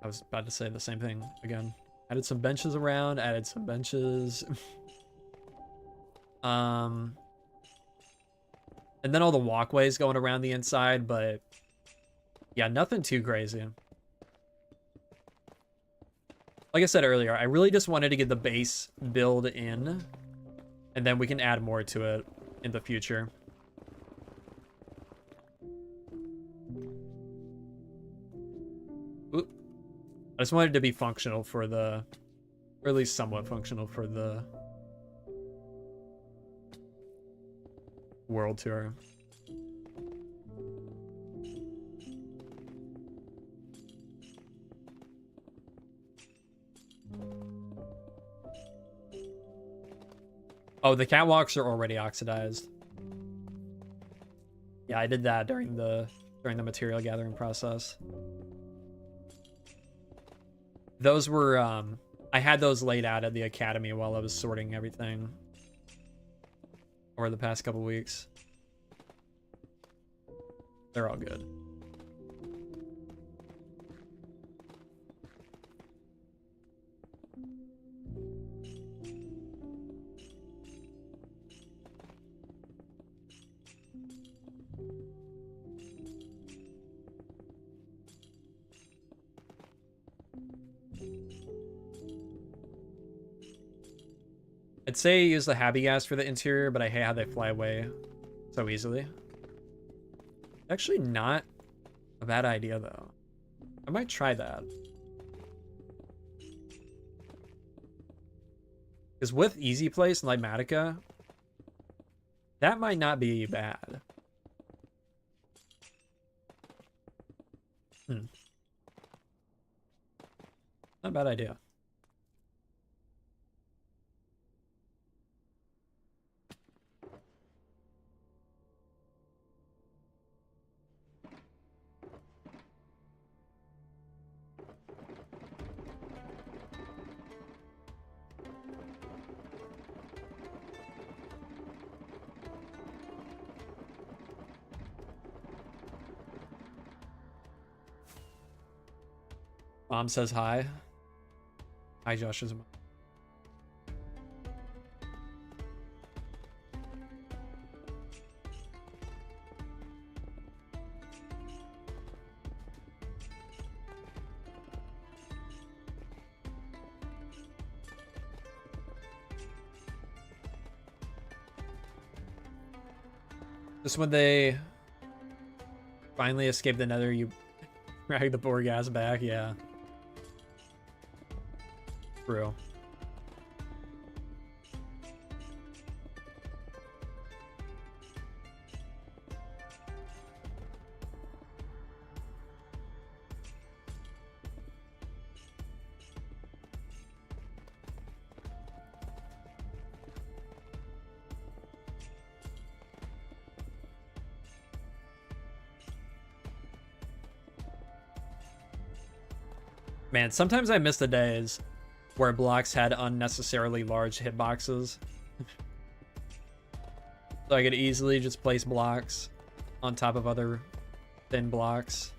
was about to say the same thing again. Added some benches around, added some benches. And then all the walkways going around the inside, but yeah, nothing too crazy. Like I said earlier, I really just wanted to get the base build in, and then we can add more to it in the future. Oop. I just wanted it to be functional for the, or at least somewhat functional for the world tour. Oh, the catwalks are already oxidized. Yeah, I did that during the material gathering process. Those were I had those laid out at the academy while I was sorting everything over the past couple weeks. They're all good. I'd say use the Happy Gas for the interior, but I hate how they fly away so easily. Actually not a bad idea, though. I might try that. Because with Easy Place and Litematica, that might not be bad. Not a bad idea. Mom says hi. Hi, Josh's mom. Just when they finally escape the Nether, you drag the poor gas back. Yeah. True. Man, sometimes I miss the days where blocks had unnecessarily large hitboxes. So I could easily just place blocks on top of other thin blocks.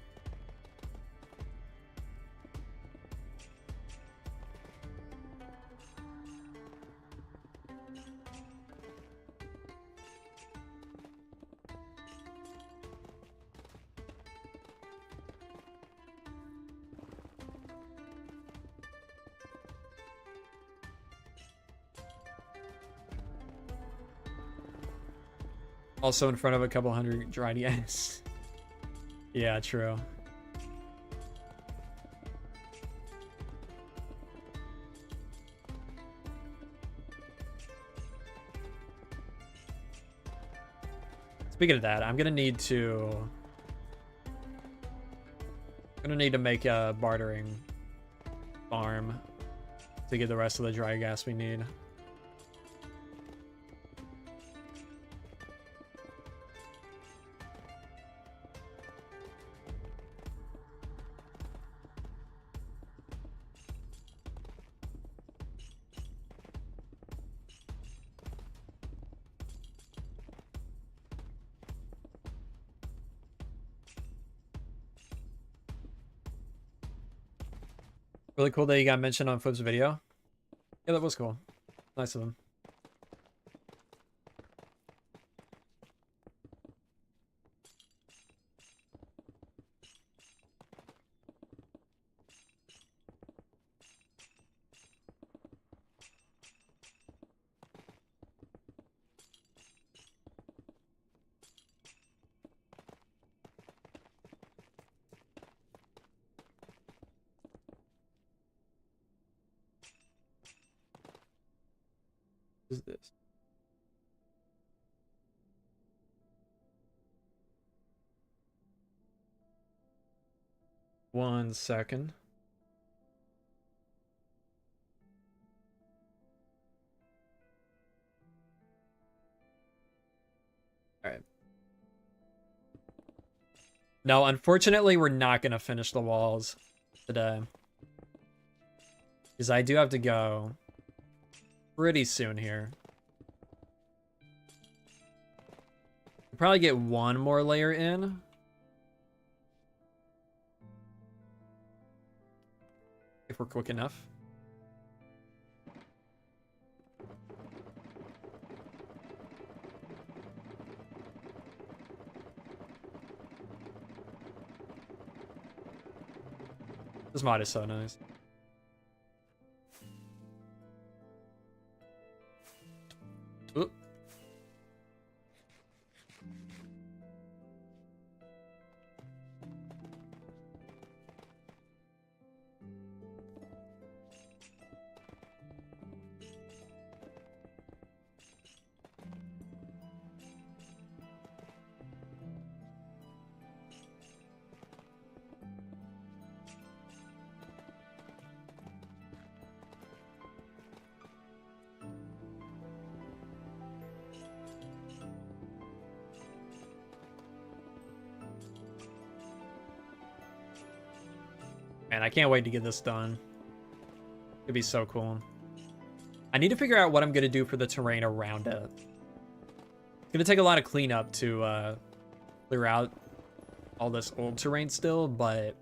Also in front of a couple hundred dried yes. Yeah, true. Speaking of that, I'm gonna need to make a bartering farm to get the rest of the dry gas we need. Really cool that you got mentioned on Flip's video. Yeah, that was cool. Nice of him. What is this? One second. All right. No, unfortunately, we're not going to finish the walls today. Because I do have to go pretty soon here. We'll probably get one more layer in. If we're quick enough. This mod is so nice. Oop. Man, I can't wait to get this done. It'd be so cool. I need to figure out what I'm going to do for the terrain around it. It's going to take a lot of cleanup to clear out all this old terrain still, but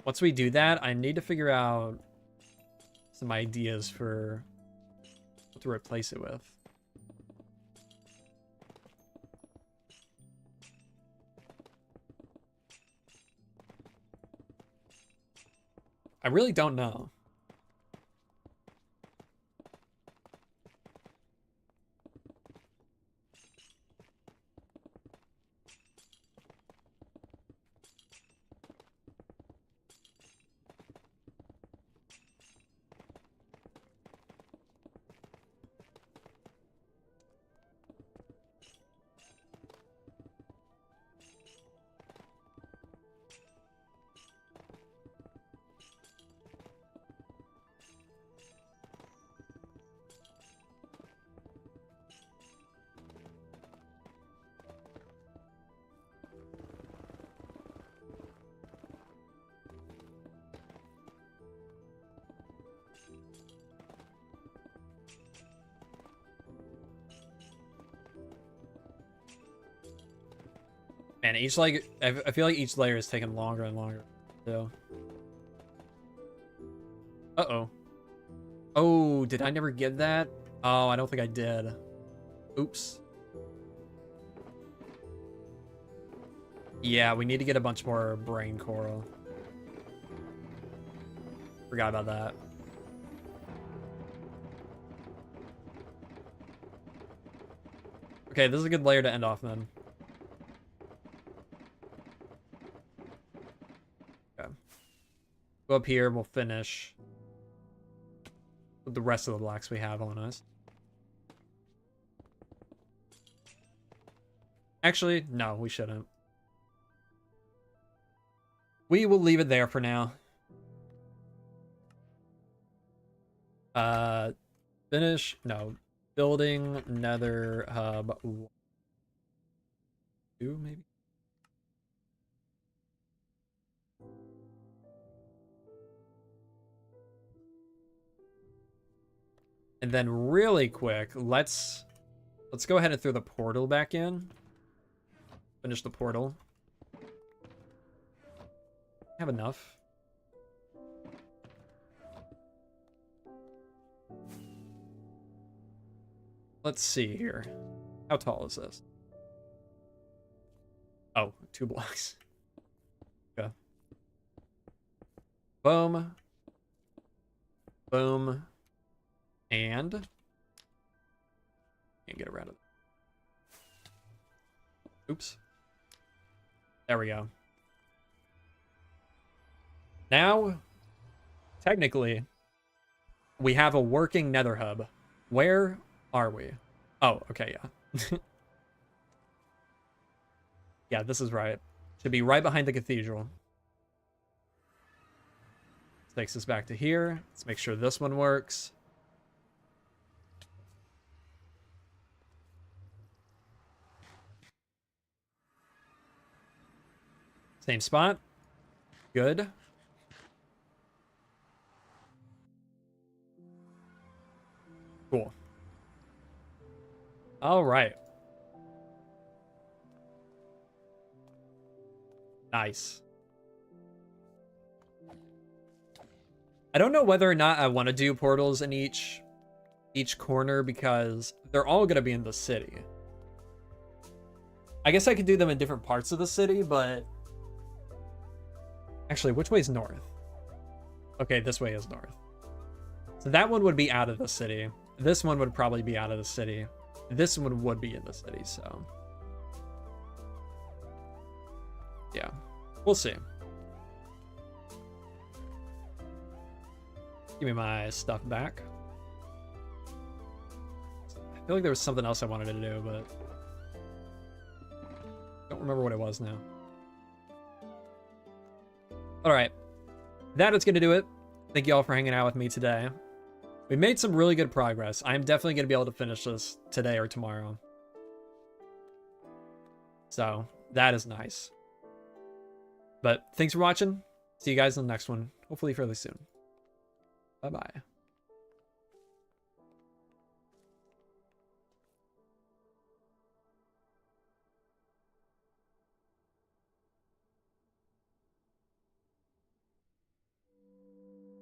once we do that, I need to figure out some ideas for what to replace it with. I really don't know. Man, each like I feel like each layer is taking longer and longer. So. Uh-oh. Oh, did I never get that? Oh, I don't think I did. Oops. Yeah, we need to get a bunch more brain coral. Forgot about that. Okay, this is a good layer to end off then. Okay. Go up here, we'll finish with the rest of the blocks we have on us. Actually, no, we shouldn't. We will leave it there for now. Finish, no. Building Nether Hub 1, 2, maybe? And then really quick, let's go ahead and throw the portal back in. Finish the portal. Have enough. Let's see here. How tall is this? Oh, 2 blocks. Okay. Boom. Boom. And get around it. Oops. There we go. Now, technically, we have a working Nether Hub. Where are we? Oh, okay, yeah. Yeah, this is right. Should be right behind the cathedral. This takes us back to here. Let's make sure this one works. Same spot. Good. Cool. All right. Nice. I don't know whether or not I want to do portals in each corner because they're all going to be in the city. I guess I could do them in different parts of the city, but actually, which way is north? Okay, this way is north. So that one would be out of the city. This one would probably be out of the city. This one would be in the city, so yeah, we'll see. Give me my stuff back. I feel like there was something else I wanted to do, but I don't remember what it was now. All right, that is going to do it. Thank you all for hanging out with me today. We made some really good progress. I'm definitely going to be able to finish this today or tomorrow. So that is nice. But thanks for watching. See you guys in the next one, hopefully fairly soon. Bye-bye.